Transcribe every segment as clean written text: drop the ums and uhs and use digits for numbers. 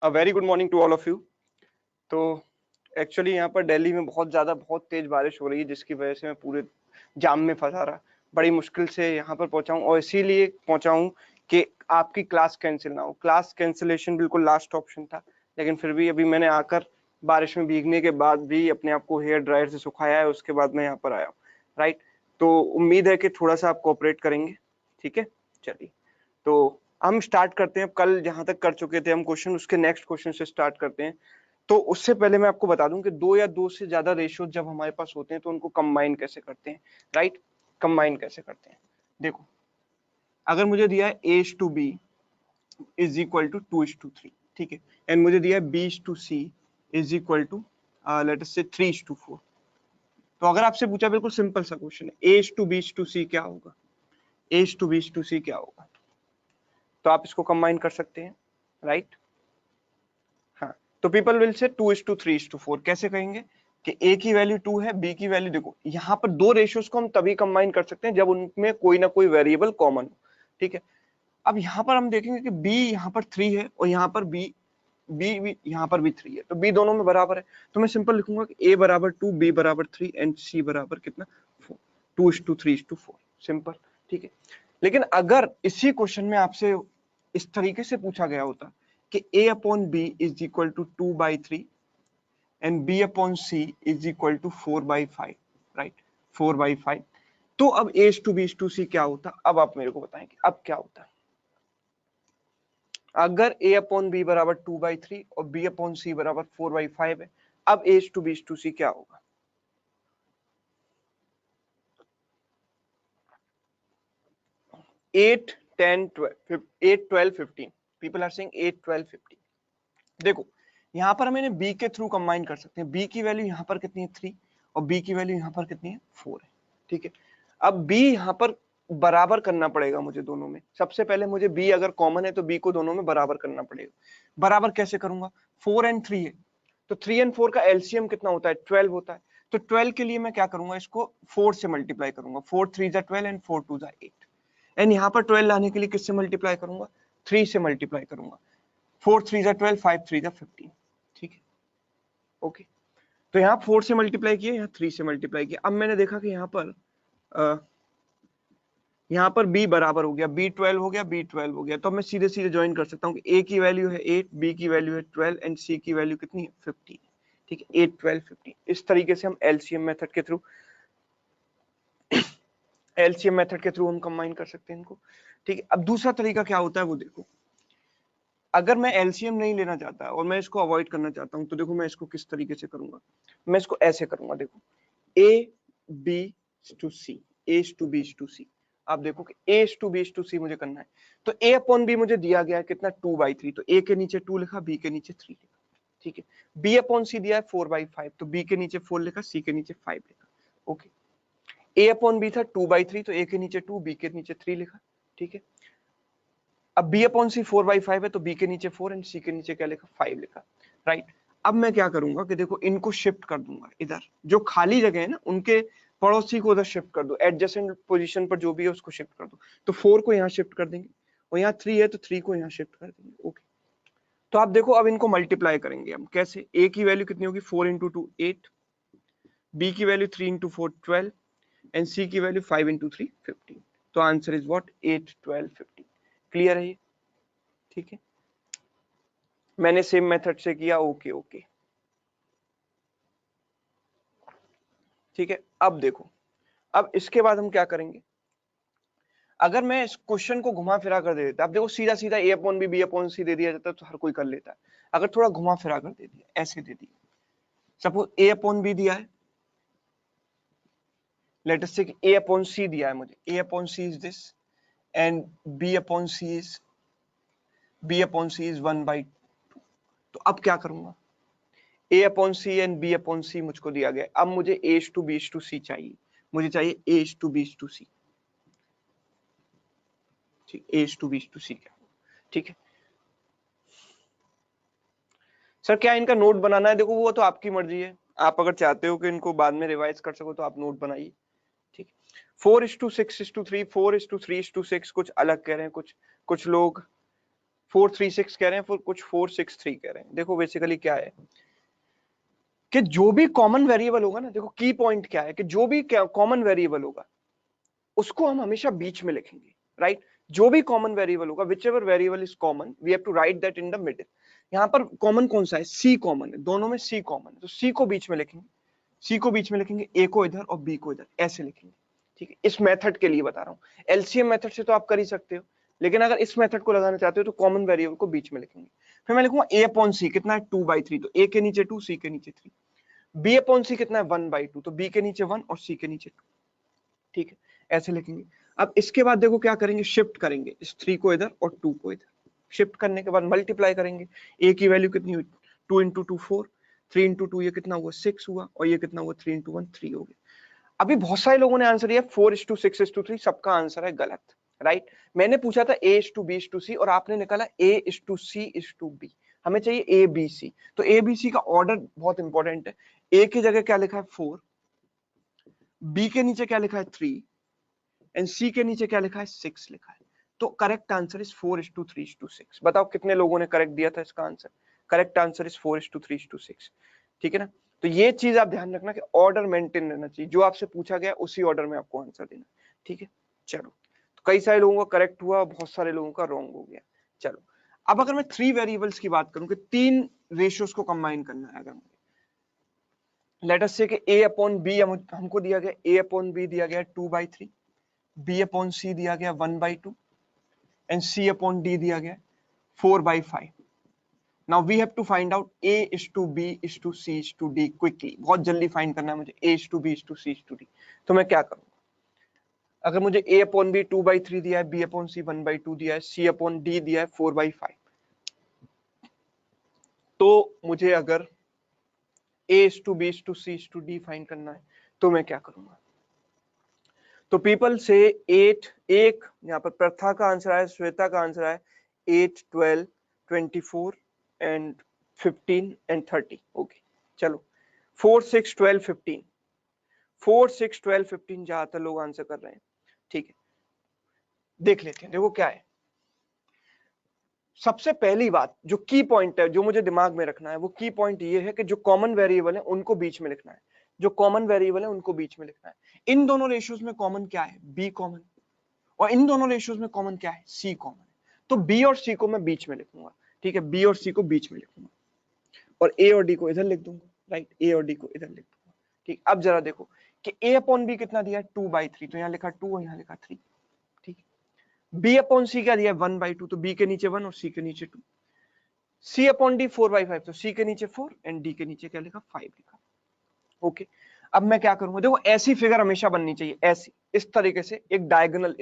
Very good morning to all of you. तो actually यहाँ पर दिल्ली में बहुत तेज बारिश हो रही है, जिसकी वजह से मैं पूरे जाम में फंसा रहा, बड़ी मुश्किल से यहाँ पर पहुंचा हूँ और इसीलिए पहुंचा हूँ कि आपकी क्लास कैंसिल ना हो। क्लास कैंसिलेशन बिल्कुल लास्ट ऑप्शन था, लेकिन फिर भी अभी मैंने आकर बारिश में भीगने के बाद भी अपने आप को हेयर ड्रायर से सुखाया है, उसके बाद मैं यहाँ पर आया हूँ। राइट, तो उम्मीद है कि थोड़ा सा आप कोऑपरेट करेंगे। ठीक है, चलिए तो हम स्टार्ट करते हैं। कल जहां तक कर चुके थे हम क्वेश्चन, उसके नेक्स्ट क्वेश्चन से स्टार्ट करते हैं। तो उससे पहले मैं आपको बता दूं कि दो या दो से ज्यादा रेशियो जब हमारे पास होते हैं तो उनको कंबाइन कैसे करते हैं। राइट, कंबाइन कैसे करते हैं। देखो, अगर मुझे दिया है A/B इज इक्वल टू 2:3, ठीक है, एंड मुझे दिया है B/C is equal to let us say 3:4। तो अगर आपसे पूछा, बिल्कुल सिंपल सा क्वेश्चन है, A/B/C क्या होगा, A/B/C क्या होगा, तो आप इसको कंबाइन कर सकते हैं। राइट, हाँ, तो पीपल विल से 2:3:4 कैसे कहेंगे कि A की वैल्यू 2 है, B की वैल्यू, देखो यहाँ पर दो रेशियोज को हम तभी कंबाइन कर सकते हैं जब उनमें कोई ना कोई वेरिएबल कॉमन हो। ठीक है, अब यहाँ पर हम देखेंगे कि B यहाँ पर 3 है और यहाँ पर B यहाँ पर भी 3 है, तो B दोनों में बराबर है। तो मैं सिंपल लिखूंगा कि A बराबर 2, B बराबर 3 एंड C बराबर कितना 4, 2:3:4, सिंपल। ठीक है, लेकिन अगर इसी क्वेश्चन में आपसे इस तरीके से पूछा गया होता कि A/B is equal to 2/3 and B/C is equal to 4/5, right, 4/5, तो अब A/B/C क्या होता, अब आप मेरे को बताएंगे अब क्या होता। अगर A/B बराबर 2/3 और B/C बराबर 4/5 है, अब A/B/C क्या होगा। Eight 10 12 8 12 15, people are saying 8 12 15। देखो, यहाँ पर हम इन्हें B के थ्रू कंबाइन कर सकते हैं। B की वैल्यू यहाँ पर कितनी है 3 और B की वैल्यू यहाँ पर कितनी है 4 है। ठीक है, अब B यहाँ पर बराबर करना पड़ेगा मुझे दोनों में। सबसे पहले मुझे B अगर कॉमन है तो B को दोनों में बराबर करना पड़ेगा। बराबर कैसे करूंगा, 4 एंड 3 है तो 3 एंड 4 का एलसीएम कितना होता है 12 होता है। तो 12 के लिए मैं क्या करूंगा, इसको 4 से मल्टीप्लाई करूंगा, 4 3 जा 12 एंड 4 2 जा 8, एंड यहाँ पर 12 लाने के लिए किससे मल्टीप्लाई करूंगा, 3 से मल्टीप्लाई करूंगा, 4 3 जा 12, 5 3 जा 15। ठीक है, ओके, तो यहाँ 4 से मल्टीप्लाई किया, यहाँ 3 से मल्टीप्लाई किया। अब मैंने देखा कि यहाँ पर B बराबर हो गया, B12 हो गया, B12 हो गया, तो मैं सीधे सीधे ज्वाइन कर सकता हूँ कि A की वैल्यू है 8, B की वैल्यू है 12 एंड C की वैल्यू कितनी है 15। ठीक है, 8 12 15, इस तरीके से हम एलसीएम मेथड के थ्रू हम कंबाइन कर सकते हैं इनको। ठीक है, अब दूसरा तरीका क्या होता है वो देखो। अगर मैं एलसीएम नहीं लेना चाहता और मैं इसको अवॉइड करना चाहता हूं, तो देखो मैं इसको किस तरीके से करूंगा, मैं इसको ऐसे करूंगा। देखो, A/B/C, A/B/C, आप देखो कि A/B/C मुझे करना है, तो A/B मुझे दिया गया है कितना 2/3, तो A के नीचे 2 लिखा, B के नीचे 3 लिखा। ठीक है, B/C दिया है 4/5, तो B के नीचे 4 लिखा, C के नीचे 5 लिखा। ओके, A/B था 2/3, तो A के नीचे 2, B के नीचे 3 लिखा। ठीक है, अब B/C 4/5 है तो B के नीचे 4 एंड C के नीचे क्या लिखा 5 लिखा। राइट, अब मैं क्या करूंगा कि देखो इनको शिफ्ट कर दूंगा, इधर जो खाली जगह है ना उनके पड़ोसी को उधर शिफ्ट कर दो, एडजेसेंट पोजीशन पर जो भी है उसको शिफ्ट कर दो। तो 4 को यहाँ शिफ्ट कर देंगे और यहाँ 3 है तो 3 को यहाँ शिफ्ट कर देंगे। ओके, तो आप देखो अब इनको मल्टीप्लाई करेंगे हम कैसे। A की वैल्यू कितनी होगी 4 इंटू 2 8, B की वैल्यू 3 इंटू 4 12 एंड C की वैल्यू 5 इंटू 3 15। तो आंसर इज व्हाट 8 12 15। क्लियर है ये? ठीक है, मैंने सेम मेथड से किया। ओके ओके, ठीक है, अब देखो, अब इसके बाद हम क्या करेंगे। अगर मैं इस क्वेश्चन को घुमा फिरा कर दे देता, अब देखो सीधा सीधा A/B B/C दे दिया जाता तो हर कोई कर लेता है। अगर थोड़ा घुमा फिरा कर दे दिया, ऐसे दे दिया, सपोज A/B दिया है, लेट अस से A/C दिया है मुझे, A/C is this and B/C is 1/2। तो अब क्या करूंगा, A/C एंड B/C मुझको दिया गया, अब मुझे A/B/C चाहिए, मुझे चाहिए A/B/C। ठीक, A/B/C क्या, ठीक है सर, क्या इनका नोट बनाना है, देखो वो तो आपकी मर्जी है, आप अगर चाहते हो कि इनको बाद में रिवाइज कर सको तो आप नोट बनाइए। ठीक, 4:6:3, 4:3:6 कुछ अलग कह रहे हैं, कुछ लोग 436 कह रहे हैं, फिर कुछ 463 कह रहे हैं। देखो बेसिकली क्या है कि जो भी कॉमन वेरिएबल होगा ना, देखो की पॉइंट क्या है कि जो भी कॉमन वेरिएबल होगा उसको हम हमेशा बीच में लिखेंगे, राइट। जो भी कॉमन वेरिएबल होगा, whichever variable is common, we have to write that in the middle. यहाँ पर कॉमन कौन सा है? सी कॉमन है, दोनों में सी कॉमन है, तो सी को बीच में लिखेंगे, सी को बीच में लिखेंगे, ए को इधर और बी को इधर, ऐसे लिखेंगे, ठीक है। इस मेथड के लिए बता रहा हूँ, एलसीएम मेथड से तो आप कर ही सकते हो, लेकिन अगर इस मेथड को लगाना चाहते हो तो कॉमन वेरिएबल को बीच में लिखेंगे। फिर मैं लिखूंगा ए अपॉन सी कितना है 2/3, तो ए के नीचे 2, सी के नीचे 3। बी अपॉन सी कितना है 1/2, तो बी के नीचे 1 और सी के नीचे 2, ठीक है, ऐसे लिखेंगे। अब इसके बाद देखो क्या करेंगे, शिफ्ट करेंगे इस 3 को इधर और 2 को इधर। शिफ्ट करने के बाद मल्टीप्लाई करेंगे, ए की वैल्यू कितनी हुई 2 × 2 4, 3 × 2 ये कितना हुआ 6 हुआ, और ये कितना हुआ 3 × 1 3 हो गया। अभी बहुत सारे लोगों ने आंसर दिया 4:6:3, सबका आंसर है गलत, राइट। मैंने पूछा था A:B:C और आपने निकाला A:C:B। हमें चाहिए ABC, तो ABC का ऑर्डर बहुत इंपॉर्टेंट है। A की जगह क्या लिखा है 4, B के नीचे क्या लिखा है 3 एंड C के नीचे क्या लिखा है 6 लिखा है। तो करेक्ट आंसर इज 4:3:6। बताओ कितने लोगों ने करेक्ट दिया था इसका आंसर? करेक्ट आंसर इज 4:3:6, ठीक है ना। तो ये चीज आप ध्यान रखना कि ऑर्डर मेंटेन रहना चाहिए, जो आपसे पूछा गया उसी ऑर्डर में आपको आंसर देना, ठीक है। चलो, तो कई सारे लोगों का करेक्ट हुआ, बहुत सारे लोगों का रॉन्ग हो गया। चलो, अब अगर मैं 3 वेरिएबल्स की बात करूं कि 3 रेशियोज को कंबाइन करना है, अगर लेट अस से कि a अपॉन बी हमको दिया गया, a अपॉन बी दिया गया 2/3, b अपॉन सी दिया गया 1/2 एंड c अपॉन d दिया गया 4/5। Now we have to find out a is to b is to c is to d quickly। बहुत जल्दी फाइंड करना है मुझे a is to b is to c is to d। तो मैं क्या करूंगा, अगर मुझे a अपॉन बी 2/3 दिया है, b अपॉन सी 1/2 दिया है, c अपॉन d दिया है 4/5, तो मुझे अगर a is to b is to c is to d find करना है तो मैं क्या करूंगा। तो पीपल से 8 एक यहाँ पर प्रथा का आंसर है, श्वेता का आंसर है 8 12 24 एंड 15 एंड 30। ओके, चलो 4 6 12 15, 4 6 12 15 ज्यादातर लोग आंसर कर रहे हैं, ठीक है। देख लेते हैं, देखो क्या है। सबसे पहली बात जो की पॉइंट है, जो मुझे दिमाग में रखना है, वो की पॉइंट ये है कि जो कॉमन वेरिएबल है उनको बीच में लिखना है, जो कॉमन वेरिएबल है उनको बीच में लिखना है। इन दोनों रेशियोज में कॉमन क्या है? बी कॉमन, और इन दोनों रेशियोज में कॉमन क्या है? सी कॉमन। तो बी और सी को मैं बीच में लिखूंगा, ठीक है, बी और सी को बीच में लिखूंगा और ए और डी को इधर लिख दूंगा, राइट, ए और डी को इधर लिख दूंगा, ठीक। अब जरा देखो कि ए अपॉन बी कितना दिया है 2/3, तो यहाँ लिखा 2 और यहाँ लिखा 3, ठीक। बी अपॉन सी क्या दिया है 1/2, तो बी के नीचे 1 और सी के नीचे 2। सी अपॉन डी 4/5, तो सी के नीचे 4 एंड डी के नीचे क्या लिखा 5 लिखा। ओके, अब मैं क्या करूंगा, देखो ऐसी फिगर हमेशा बननी चाहिए, ऐसी, इस तरीके से एक डायगोनल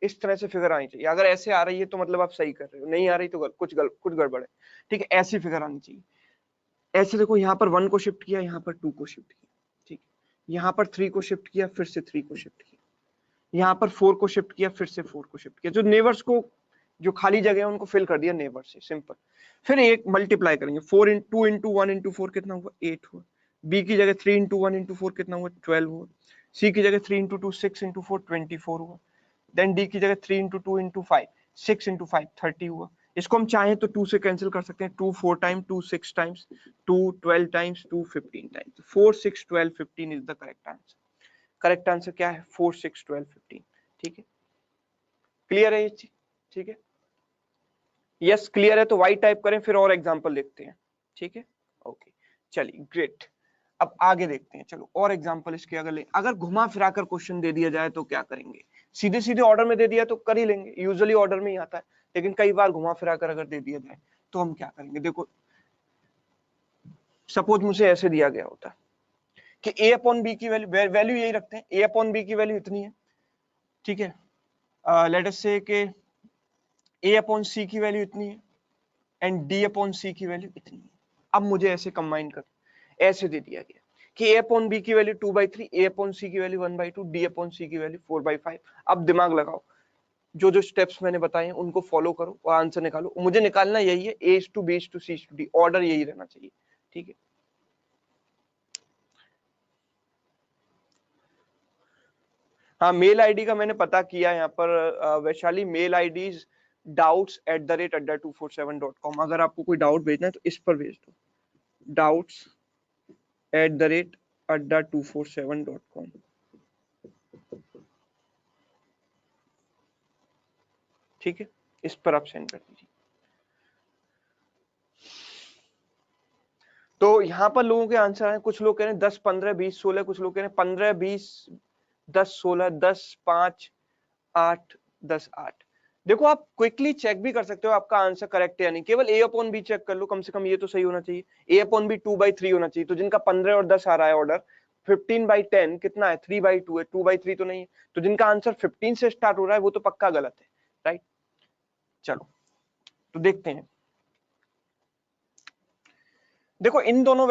इस तरह से फिगर आनी चाहिए। अगर ऐसे आ रही है तो मतलब आप सही कर रहे हो, नहीं आ रही तो कुछ गड़बड़ है, ठीक है। ऐसी फिगर आनी चाहिए, ऐसे देखो, यहाँ पर 1 को शिफ्ट किया, यहाँ पर 2 को शिफ्ट किया, ठीक है, यहाँ पर 3 को शिफ्ट किया, फिर से 3 को शिफ्ट किया, यहाँ पर 4 को शिफ्ट किया, फिर से 4 को शिफ्ट किया। जो नेबर्स को, जो खाली जगह है उनको फिल कर दिया नेबर से, सिंपल। फिर एक मल्टीप्लाई करेंगे, 4 × 2 × 1 × 4 कितना हुआ 8 हुआ। बी की जगह 3 × 1 × 4 कितना हुआ 12 हुआ। सी की जगह 3 × 2 6 × 4 24 हुआ। देन डी की जगह 3 × 2 × 5 6 × 5 30 हुआ। इसको हम चाहें तो 2 से कैंसिल कर सकते हैं, 2 4 time, 2 6 times, 2 12 times, 2 15 times. 4 6 12 15 is the correct answer. Correct answer क्या है 4 6 12 15, ठीक है। क्लियर है ये चीज, ठीक है। यस क्लियर है तो वाई टाइप करें, फिर और एग्जांपल देखते हैं, ठीक है। ओके, चलिए ग्रेट। अब आगे देखते हैं, चलो और एग्जांपल इसके अगर घुमा फिरा कर क्वेश्चन दे दिया जाए तो क्या करेंगे। सीधे सीधे ऑर्डर में दे दिया तो कर ही लेंगे, यूजुअली ऑर्डर में ही आता है, लेकिन कई बार घुमा फिरा कर अगर दे दिया जाए तो हम क्या करेंगे। देखो सपोज मुझे ऐसे दिया गया होता कि a अपॉन बी की वैल्यू यही रखते हैं, a अपॉन बी की वैल्यू इतनी है, ठीक है। लेट अस से कि a अपॉन सी की वैल्यू इतनी है एंड d अपॉन सी की वैल्यू इतनी है। अब मुझे ऐसे कंबाइन कर, ऐसे दे दिया गया कि a अपॉन बी की वैल्यू 2/3, a अपॉन सी की वैल्यू 1/2, d अपॉन सी की वैल्यू 4/5। अब दिमाग लगाओ, जो जो स्टेप्स मैंने बताए हैं उनको फॉलो करो और आंसर निकालो। मुझे निकालना यही है, a is to b is to c is to d, order यही रहना चाहिए, ठीक है। हाँ, मेल आईडी का मैंने पता किया यहाँ पर वैशाली, मेल आईडीज doubts@247.com। अगर आपको कोई डाउट भेजना है तो इस पर भेज दो, doubts@247.com। ठीक है, इस पर आप सेंड कर दीजिए। तो यहाँ पर लोगों के आंसर हैं, कुछ लोग कह रहे हैं 10, 15, 20, 16, कुछ लोग कह रहे हैं 15, 20, 10, 16, 10, 5, 8, 10, 8। देखो आप क्विकली चेक भी कर सकते हो आपका आंसर करेक्ट है या नहीं, केवल a अपॉन b चेक कर लो, कम से कम ये तो सही होना चाहिए। a अपॉन b 2/3 होना चाहिए, तो जिनका 15 और 10 आ रहा है ऑर्डर, 15/10 कितना है, 3/2 है, 2/3 तो नहीं है, तो जिनका आंसर 15 से स्टार्ट हो रहा है वो तो पक्का गलत है, राइट। चलो तो देखते हैं। देखो इन दोनों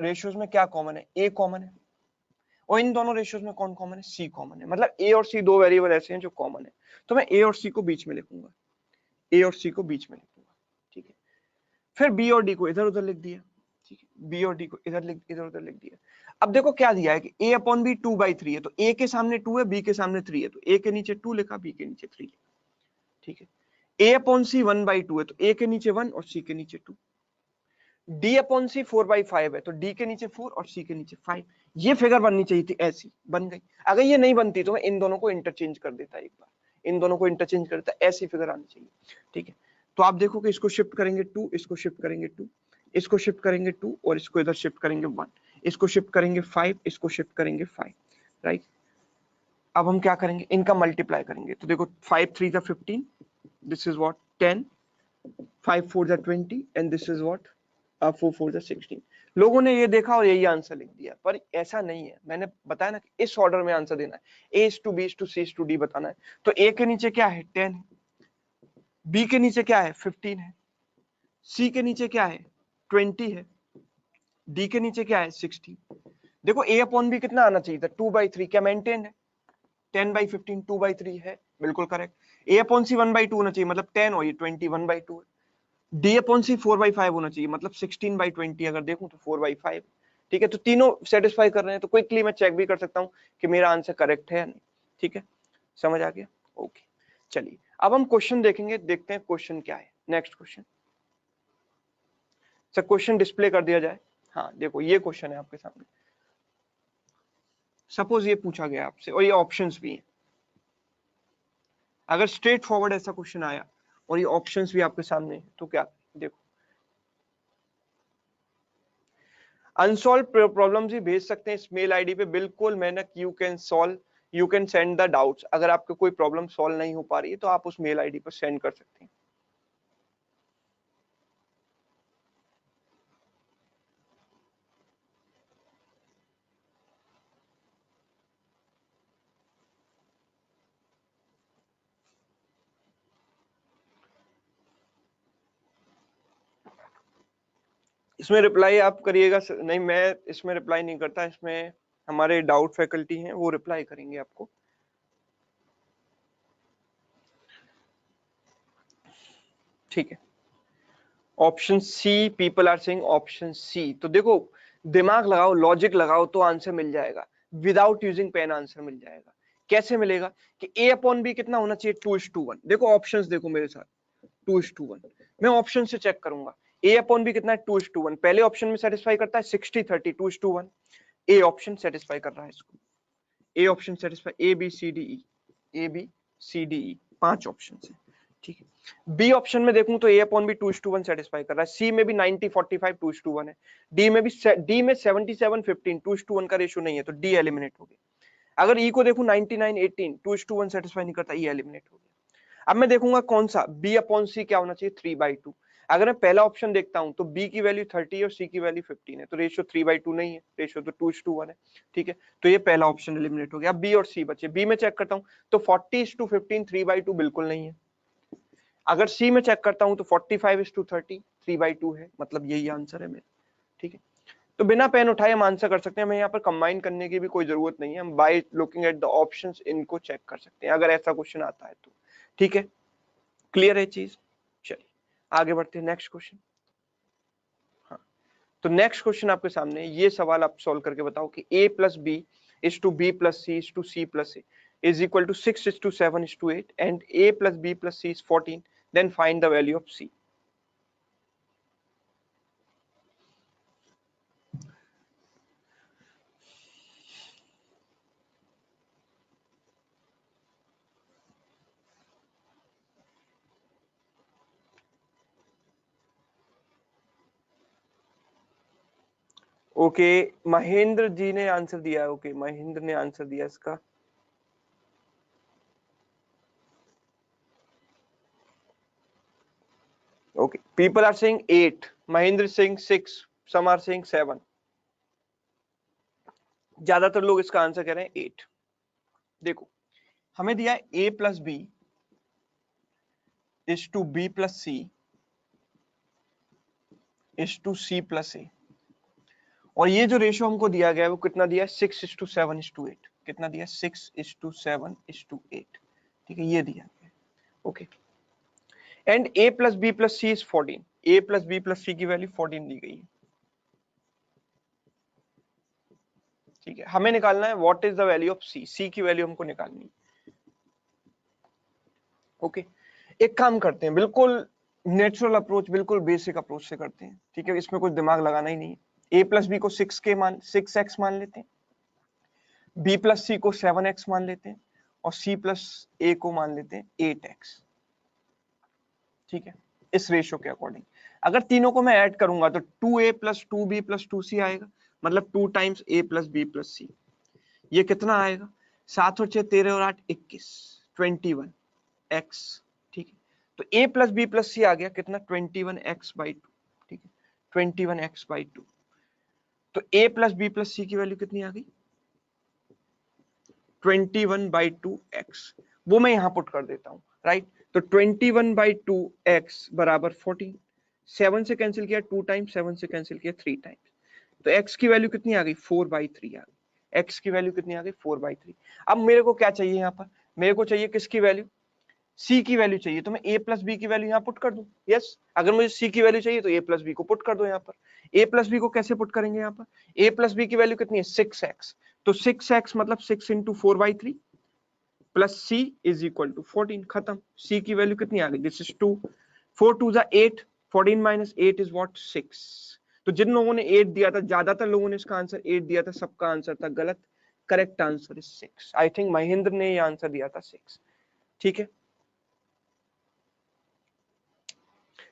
रेशियोज में क्या कॉमन है, a कॉमन है, और इन दोनों रेशियोज में कौन कॉमन है, c कॉमन है। मतलब a और c दो वेरिएबल ऐसे हैं जो कॉमन है, तो मैं a और c को बीच में लिखूंगा, a और c को बीच में लिखूंगा, ठीक है। फिर b और d को इधर उधर लिख दिया, ठीक है, b और d को इधर उधर लिख दिया। अब देखो क्या दिया है कि a अपॉन b 2/3 है, तो a के सामने 2 है, b के सामने 3 है, तो a के नीचे 2 लिखा, b के नीचे 3 लिखा, ठीक है। a अपॉन c 1/2 है, तो a के नीचे 1 और c के नीचे 2। d अपॉन c 4/5 है, तो d के नीचे 4 और c के नीचे 5। ये फिगर बननी चाहिए थी, ऐसी बन गई। अगर ये नहीं बनती तो मैं इन दोनों को इंटरचेंज कर देता, एक बार इन दोनों को इंटरचेंज कर देता, ऐसी फिगर आनी चाहिए, ठीक है। तो आप देखो कि इसको शिफ्ट करेंगे 2, इसको शिफ्ट करेंगे 2, इसको शिफ्ट करेंगे 2, और इसको इधर शिफ्ट करेंगे 1, इसको शिफ्ट करेंगे 5, इसको शिफ्ट करेंगे 5, राइट। अब हम क्या करेंगे, इनका मल्टीप्लाई करेंगे, तो देखो 5 3 15, this is what 10, 5 4 20, and this is what 4 4 16। लोगों ने ये देखा और यही आंसर लिख दिया, पर ऐसा नहीं है। मैंने बताया ना कि इस ऑर्डर में आंसर देना है, A is to B is to C is to D बताना है। तो A के नीचे क्या है, 10 है, B के नीचे क्या है, 15 है, C के नीचे क्या है, 20 है, D के नीचे क्या है, 16। देखो A अपॉन B कितना आना चाहिए था, 2/3, क्या मेंटेन है, 10/15 2/3 है, बिल्कुल करेक्ट। A अपॉन C 1/2 होना चाहिए, मतलब 10 और ये 20 1/2 है। D अपॉन C 4/5 होना चाहिए, मतलब 16/20, अगर देखूं तो 4/5, ठीक है। तो तीनों सेटिस्फाई कर रहे हैं, तो क्विकली मैं चेक भी कर सकता हूं कि मेरा आंसर करेक्ट है या नहीं, ठीक है, समझ आ गया, ओके। चलिए अब हम क्वेश्चन देखेंगे, देखते हैं क्वेश्चन क्या है। Next question, sir question display कर दिया जाए। हाँ देखो ये क्वेश्चन है आपके सामने, सपोज ये पूछा गया आपसे और ये ऑप्शंस भी हैं। अगर स्ट्रेट फॉरवर्ड ऐसा क्वेश्चन आया और ये ऑप्शंस भी आपके सामने है, तो क्या, देखो अनसॉल्व प्रॉब्लम्स ही भेज सकते हैं इस मेल आईडी पे, बिल्कुल मेहनत, you can solve, you can send the doubts. अगर आपको कोई प्रॉब्लम सॉल्व नहीं हो पा रही है तो आप उस मेल आईडी पर सेंड कर सकते हैं। इसमें रिप्लाई आप करिएगा, नहीं मैं इसमें रिप्लाई नहीं करता, इसमें हमारे डाउट फैकल्टी हैं वो रिप्लाई करेंगे आपको। ठीक है, option C, people are saying option C. तो देखो दिमाग लगाओ, लॉजिक लगाओ तो आंसर मिल जाएगा, विदाउट यूजिंग पेन आंसर मिल जाएगा। कैसे मिलेगा कि a अपॉन b कितना होना चाहिए, 2:1। देखो ऑप्शंस देखो मेरे साथ, 2:1। मैं ऑप्शन से चेक करूंगा a अपॉन b कितना है, 2:1। पहले ऑप्शन में सेटिस्फाई करता है 60-30, 2:1। ए ऑप्शन सेटिस्फाई कर रहा है इसको, A option satisfy, A B C D E, A B C D E, 5 option है, ठीक है। बी ऑप्शन में देखूं तो ए अपॉन बी 2:1 सेटिस्फाई कर रहा है, सी में भी 90-45 2:1 है, डी में भी 77-15 2:1 का रेशियो नहीं है, तो डी एलिमिनेट हो गया। अगर ई को देखूं 99-18 2:1 सेटिस्फाई नहीं करता, ई एलिमिनेट हो गया। अब मैं देखूंगा कौन सा, बी अपॉन सी क्या होना चाहिए, 3/2। अगर मैं पहला ऑप्शन देखता हूं तो बी की वैल्यू 30 है और सी की वैल्यू 15 है, तो रेशियो 3/2 नहीं है, रेशियो तो 2:1 है, ठीक है। तो ये पहला ऑप्शन एलिमिनेट हो गया। अब बी और सी बचे, बी में चेक करता हूं तो 40:15 3/2 बिल्कुल नहीं है। अगर सी में चेक करता हूं तो 45:30 3/2 है, मतलब यही आंसर है मेरा, ठीक है। तो बिना पेन उठाए हम आंसर कर सकते हैं, हमें यहाँ पर कंबाइन करने की भी कोई जरूरत नहीं है, हम by looking at the options इनको चेक कर सकते हैं अगर ऐसा क्वेश्चन आता है तो, ठीक है। क्लियर है चीज, चलिए आगे बढ़ते हैं नेक्स्ट क्वेश्चन। हाँ तो नेक्स्ट क्वेश्चन आपके सामने, ये सवाल आप सॉल्व करके बताओ कि a plus B is to B plus C is to C plus A. is equal to 6:7:8 and A plus B plus C is 14, then find the value of C. Okay, Mahendra ji ने answer दिया है। Okay, Mahendra ने answer दिया इसका। Okay, people are saying 8, Mahendra Singh 6, some are saying 7। ज्यादातर लोग इसका answer कह रहे हैं 8। देखो, हमें दिया है A plus B is to B plus C is to C plus A, और ये जो रेशियो हमको दिया गया है वो कितना दिया है? 6:7:8। कितना दिया? 6:7:8। ठीक है, ये दिया गया। Okay, and A plus B plus C is 14। A plus B plus C की वैल्यू 14 दी गई है। ठीक है, हमें निकालना है what is the value of C। C की वैल्यू हमको निकालनी है। ओके, एक काम करते हैं, बिल्कुल नेचुरल अप्रोच, बिल्कुल बेसिक अप्रोच से करते हैं। ठीक है, इसमें कुछ दिमाग लगाना ही नहीं है। A प्लस बी को 6x मान लेते हैं, B प्लस सी को 7x मान लेते हैं, और C प्लस A को मान लेते हैं 8x। ठीक है, इस रेशियो के अकॉर्डिंग अगर तीनों को मैं ऐड करूंगा तो 2A plus 2B plus 2C आएगा, मतलब 2 times A plus B plus C। ये कितना आएगा? 7 और 6 13 और 8 21, 21x। ठीक है, तो A plus B plus C आ गया कितना? 21x/2। ठीक है, 21x/2। तो A plus B plus C की वैल्यू कितनी आ गई? 21/2x। वो मैं यहां पुट कर देता हूं, राइट। तो 21/2x बराबर 14। 7 से कैंसिल किया 2 टाइम्स, 7 से कैंसिल किया 3 टाइम्स, तो x की वैल्यू कितनी आ गई? 4/3 आ गई। x की वैल्यू कितनी आ गई? 4/3। अब मेरे को क्या चाहिए यहाँ पर? मेरे को चाहिए किसकी वैल्यू? C की वैल्यू चाहिए, तो मैं A प्लस बी की वैल्यू यहाँ पुट कर दूं। यस, अगर मुझे C की वैल्यू चाहिए तो A प्लस बी को पुट कर दो यहाँ पर। A प्लस बी को कैसे पुट करेंगे यहाँ पर? A प्लस बी की वैल्यू कितनी है? 6x। तो 6x मतलब 6 into 4/3 plus C is equal to 14। खत्म। C की वैल्यू कितनी आ गई? This is 2। 4 2 जा 8, 14 माइनस 8 इज व्हाट? 6। तो जिन लोगों ने 8 दिया था, ज्यादातर लोगों ने इसका आंसर 8 दिया था, सबका आंसर था गलत। Correct answer is 6। I think Mahendra ने ये आंसर दिया था 6। ठीक है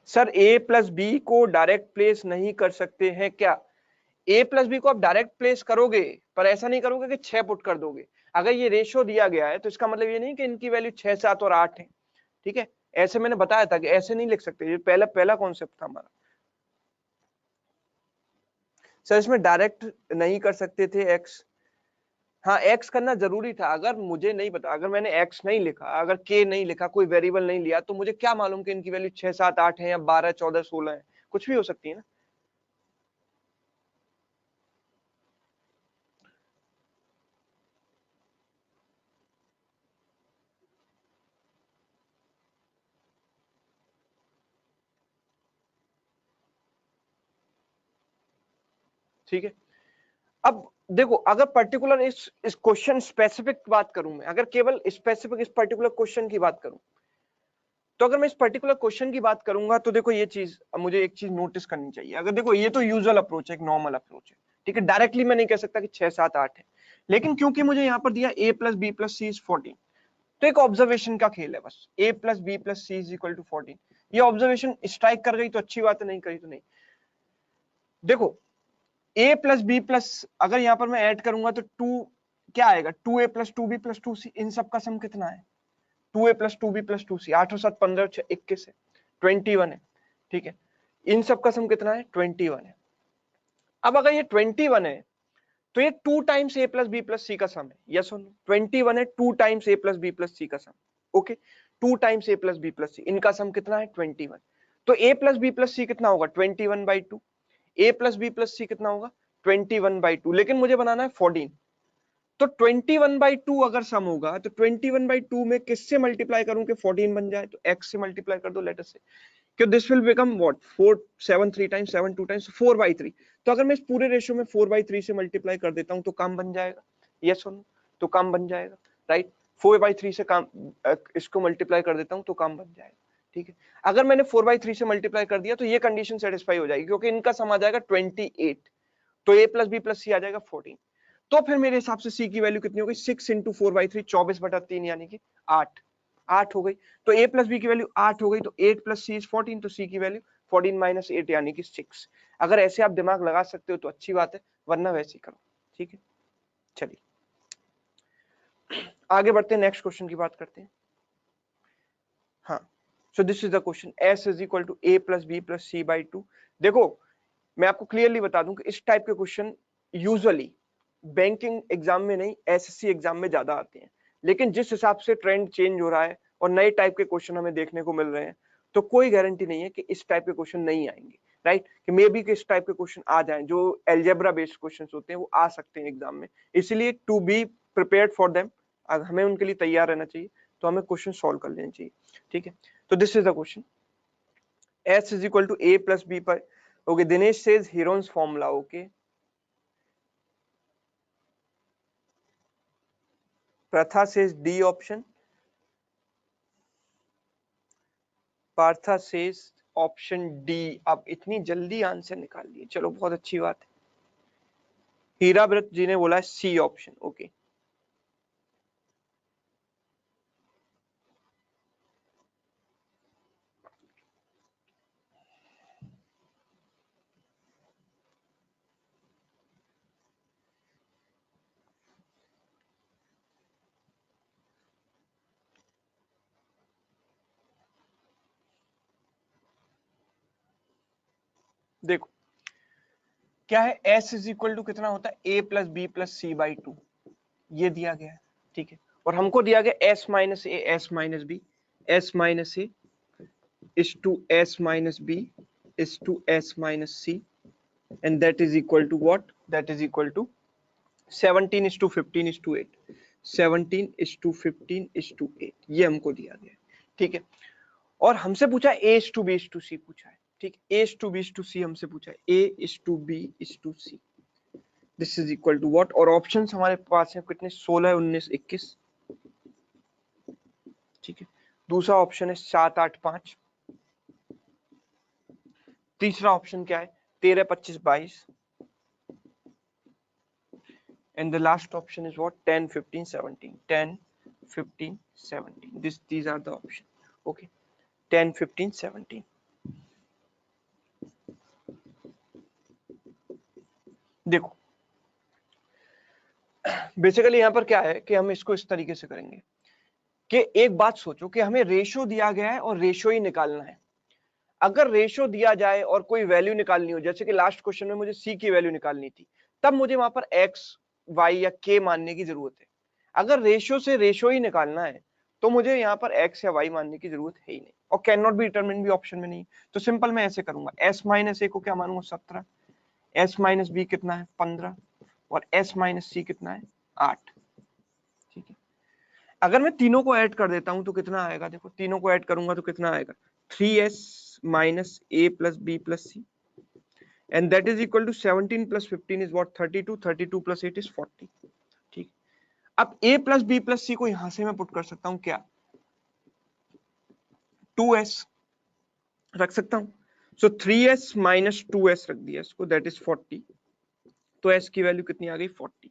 सर, A प्लस बी को डायरेक्ट प्लेस नहीं कर सकते हैं क्या? A प्लस बी को आप डायरेक्ट प्लेस करोगे, पर ऐसा नहीं करोगे कि 6 पुट कर दोगे। अगर ये रेशियो दिया गया है तो इसका मतलब ये नहीं कि इनकी वैल्यू 6 7 और 8 है। ठीक है, ऐसे मैंने बताया था कि ऐसे नहीं लिख सकते। ये पहला कॉन्सेप्ट था हमारा। सर, इसमें डायरेक्ट नहीं कर सकते थे x। हाँ, x करना जरूरी था। अगर मुझे नहीं पता, अगर मैंने x नहीं लिखा, अगर k नहीं लिखा, कोई वेरिएबल नहीं लिया, तो मुझे क्या मालूम कि इनकी वैल्यू 6 7 8 है या 12 14 16 है? कुछ भी हो सकती है ना। ठीक है, अब देखो, अगर पर्टिकुलर इस क्वेश्चन स्पेसिफिक बात करूं मैं, अगर केवल स्पेसिफिक इस पर्टिकुलर क्वेश्चन की बात करूं, तो अगर मैं इस पर्टिकुलर क्वेश्चन की बात करूंगा तो देखो ये चीज, मुझे एक चीज नोटिस करनी चाहिए। अगर देखो, ये तो यूजुअल अप्रोच है, एक नॉर्मल अप्रोच है। ठीक है, डायरेक्टली मैं नहीं कह सकता कि 6 7 8 है, लेकिन क्योंकि मुझे यहाँ पर दिया A plus B plus C is 14, तो एक ऑब्जर्वेशन का खेल है बस। A plus B plus C is equal to 14। ये ऑब्जर्वेशन स्ट्राइक कर गई तो अच्छी बात है, नहीं करी तो नहीं। देखो, A प्लस बी प्लस, अगर यहाँ पर मैं ऐड करूंगा तो 2 क्या आएगा? 2A plus 2B plus 2C। इन सब का सम कितना है? 2A plus 2B plus 2C। 8 और 7 15 6 21 है, 21 है। ठीक है, इन सब का सम कितना है? 21 है। अब अगर ये 21 है तो ये 2 times A plus B plus C का सम है। यस और नो? 21 है, 2 times A plus B plus C का sum. Okay, 2 times A plus B plus C, इनका सम कितना है? 21। तो A plus B plus C कितना होगा? 21/2। A plus B plus C कितना होगा? 21/2। लेकिन मुझे बनाना है 14। तो 21/2 अगर सम होगा तो 21/2 में किससे मल्टीप्लाई करूं कि 14 बन जाए? तो x से मल्टीप्लाई कर दो, लेटर से। क्यों? This will become what? 4 7 3 times 7 2 times 4/3। तो अगर मैं इस पूरे रेशियो में 4/3 से मल्टीप्लाई कर देता हूं तो काम बन जाएगा। यस और नो? तो काम बन जाएगा, राइट। 4/3 से काम इसको मल्टीप्लाई कर देता हूँ तो काम बन जाएगा। ठीक है, अगर मैंने 4/3 से मल्टीप्लाई कर दिया तो ये कंडीशन सेटिस्फाई हो जाएगी, क्योंकि इनका सम आ जाएगा 28, तो a प्लस बी प्लस सी आ जाएगा 14। तो फिर मेरे हिसाब से c की वैल्यू कितनी होगी, 6 इंटू 4/3, 24/3 यानी कि 8 हो गई। तो a प्लस बी की वैल्यू 8 हो गई, तो 8 प्लस सी इज 14, तो c की वैल्यू 14 माइनस 8 यानी कि 6। अगर ऐसे आप दिमाग लगा सकते हो तो अच्छी बात है, वरना वैसे ही करो। ठीक है, चलिए आगे बढ़ते हैं, नेक्स्ट क्वेश्चन की बात करते हैं। हाँ, so this is the question, s is equal to a plus B plus C by 2। देखो मैं आपको क्लियरली बता दूं कि इस टाइप के क्वेश्चन यूजुअली बैंकिंग एग्जाम में नहीं, एसएससी एग्जाम में ज्यादा आते हैं। लेकिन जिस हिसाब से ट्रेंड चेंज हो रहा है और नए टाइप के क्वेश्चन हमें देखने को मिल रहे हैं, तो कोई गारंटी नहीं है कि इस टाइप के क्वेश्चन नहीं आएंगे, राइट? कि मे बी कि इस टाइप के क्वेश्चन आ जाएं, जो एल्जेब्रा बेस्ड क्वेश्चन होते हैं वो आ सकते हैं एग्जाम में। इसलिए to be prepared for them, हमें उनके लिए तैयार रहना चाहिए, तो हमें क्वेश्चन सॉल्व कर लेना चाहिए। ठीक है, तो this is the question, s is equal to a plus b पर, okay, Dinesh says Heron's formula, okay, Pratha says D option, Partha says option D। अब इतनी जल्दी आंसर निकाल लिए, चलो बहुत अच्छी बात है। हीराव्रत जी ने बोला सी ऑप्शन, ओके। देखो क्या है, s इज इक्वल टू कितना होता है, a plus B plus C by 2, ये दिया गया है। ठीक है, और हमको दिया गया s minus A S minus B, s minus A is to s minus b is to s minus c, and that is equal to what, that is equal to 17 is to 15 is to 8, 17 is to 15 is to 8, ये हमको दिया गया है। ठीक है, और हमसे पूछा a is to b is to c पूछा है। ठीक है, a is to b is to c हमसे पूछा है, a is to b is to c, this is equal to what, और ऑप्शंस हमारे पास हैं कितने, 16, 19, 21। ठीक है, दूसरा ऑप्शन है 7, 8, 5। तीसरा ऑप्शन क्या है, 13, 25, 22। and the last option is what, 10, 15, 17, 10, 15, 17, these are the option, okay, 10, 15, 17। देखो बेसिकली यहाँ पर क्या है कि हम इसको इस तरीके से करेंगे कि एक बात सोचो कि हमें रेशो दिया गया है और रेशो ही निकालना है। अगर रेशो दिया जाए और कोई वैल्यू निकालनी हो, जैसे कि लास्ट क्वेश्चन में मुझे सी की वैल्यू निकालनी थी, तब मुझे वहां पर एक्स, वाई या के मानने की जरूरत है। अगर रेशो से रेशो ही निकालना है तो मुझे यहाँ पर एक्स या वाई मानने की जरूरत है ही नहीं, और कैन नॉट बी डिटरमिन्ड भी ऑप्शन में नहीं। तो सिंपल मैं ऐसे करूंगा, एस माइनस ए को क्या मानूंगा, 17, एस माइनस बी कितना है, 15, और एस माइनस सी कितना है, 8। ठीक है, अगर मैं तीनों को ऐड कर देता हूं तो कितना आएगा, देखो तीनों को ऐड करूंगा तो कितना आएगा, 3s minus a plus b plus c, and that is equal to 17 plus 15 is what, 32, 32 plus 8 is 40। ठीक, अब a plus b plus c को यहां से मैं पुट कर सकता हूं क्या, 2s रख सकता हूं, सो 3s minus 2s रख दिया इसको, that is 40। तो s की वैल्यू कितनी आ गई, 40।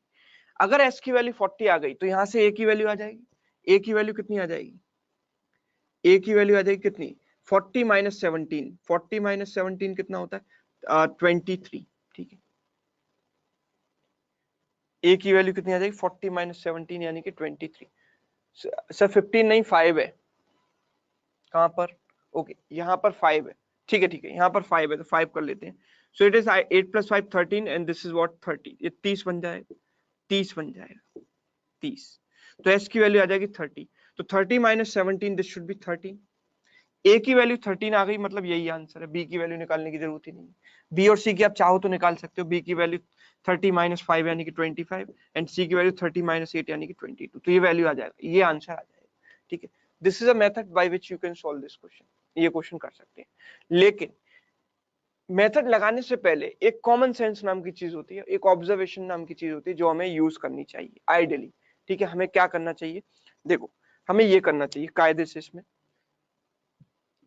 अगर s की वैल्यू 40 आ गई तो यहां से a की वैल्यू आ जाएगी, a की वैल्यू कितनी आ जाएगी, a की वैल्यू आ जाएगी कितनी, 40 माइनस 17, 40 माइनस 17 कितना होता है, 23। ठीक है, a की वैल्यू कितनी आ जाएगी, 40 माइनस 17 यानी कि 23। सर 15 नहीं 5 है, कहां पर, ओके यहाँ पर 5 है। ठीक है ठीक है, यहाँ पर 5 है तो 5 कर लेते हैं। सो it is 8 plus 5 13, and this is what 30, ये 30 बन जाएगा, 30 बन जाएगा, 30। तो s की वैल्यू आ जाएगी 30, तो 30 minus 17, this should be 13। a की वैल्यू 13 आ गई, मतलब यही आंसर है, b की वैल्यू निकालने की जरूरत ही नहीं है। b और c की आप चाहो तो निकाल सकते हो, b की वैल्यू 30 माइनस 5 यानी कि 25, एंड c की वैल्यू 30 माइनस 8 यानी कि 22, तो ये वैल्यू आ जाएगा, ये आंसर आ जाएगा। ठीक है, this is a method by which you can solve this question, ये क्वेश्चन कर सकते हैं। लेकिन मेथड लगाने से पहले एक कॉमन सेंस नाम की चीज होती है, एक ऑब्जर्वेशन नाम की चीज होती है जो हमें यूज करनी चाहिए आइडियली। ठीक है, हमें क्या करना चाहिए, देखो हमें ये करना चाहिए कायदे से, इसमें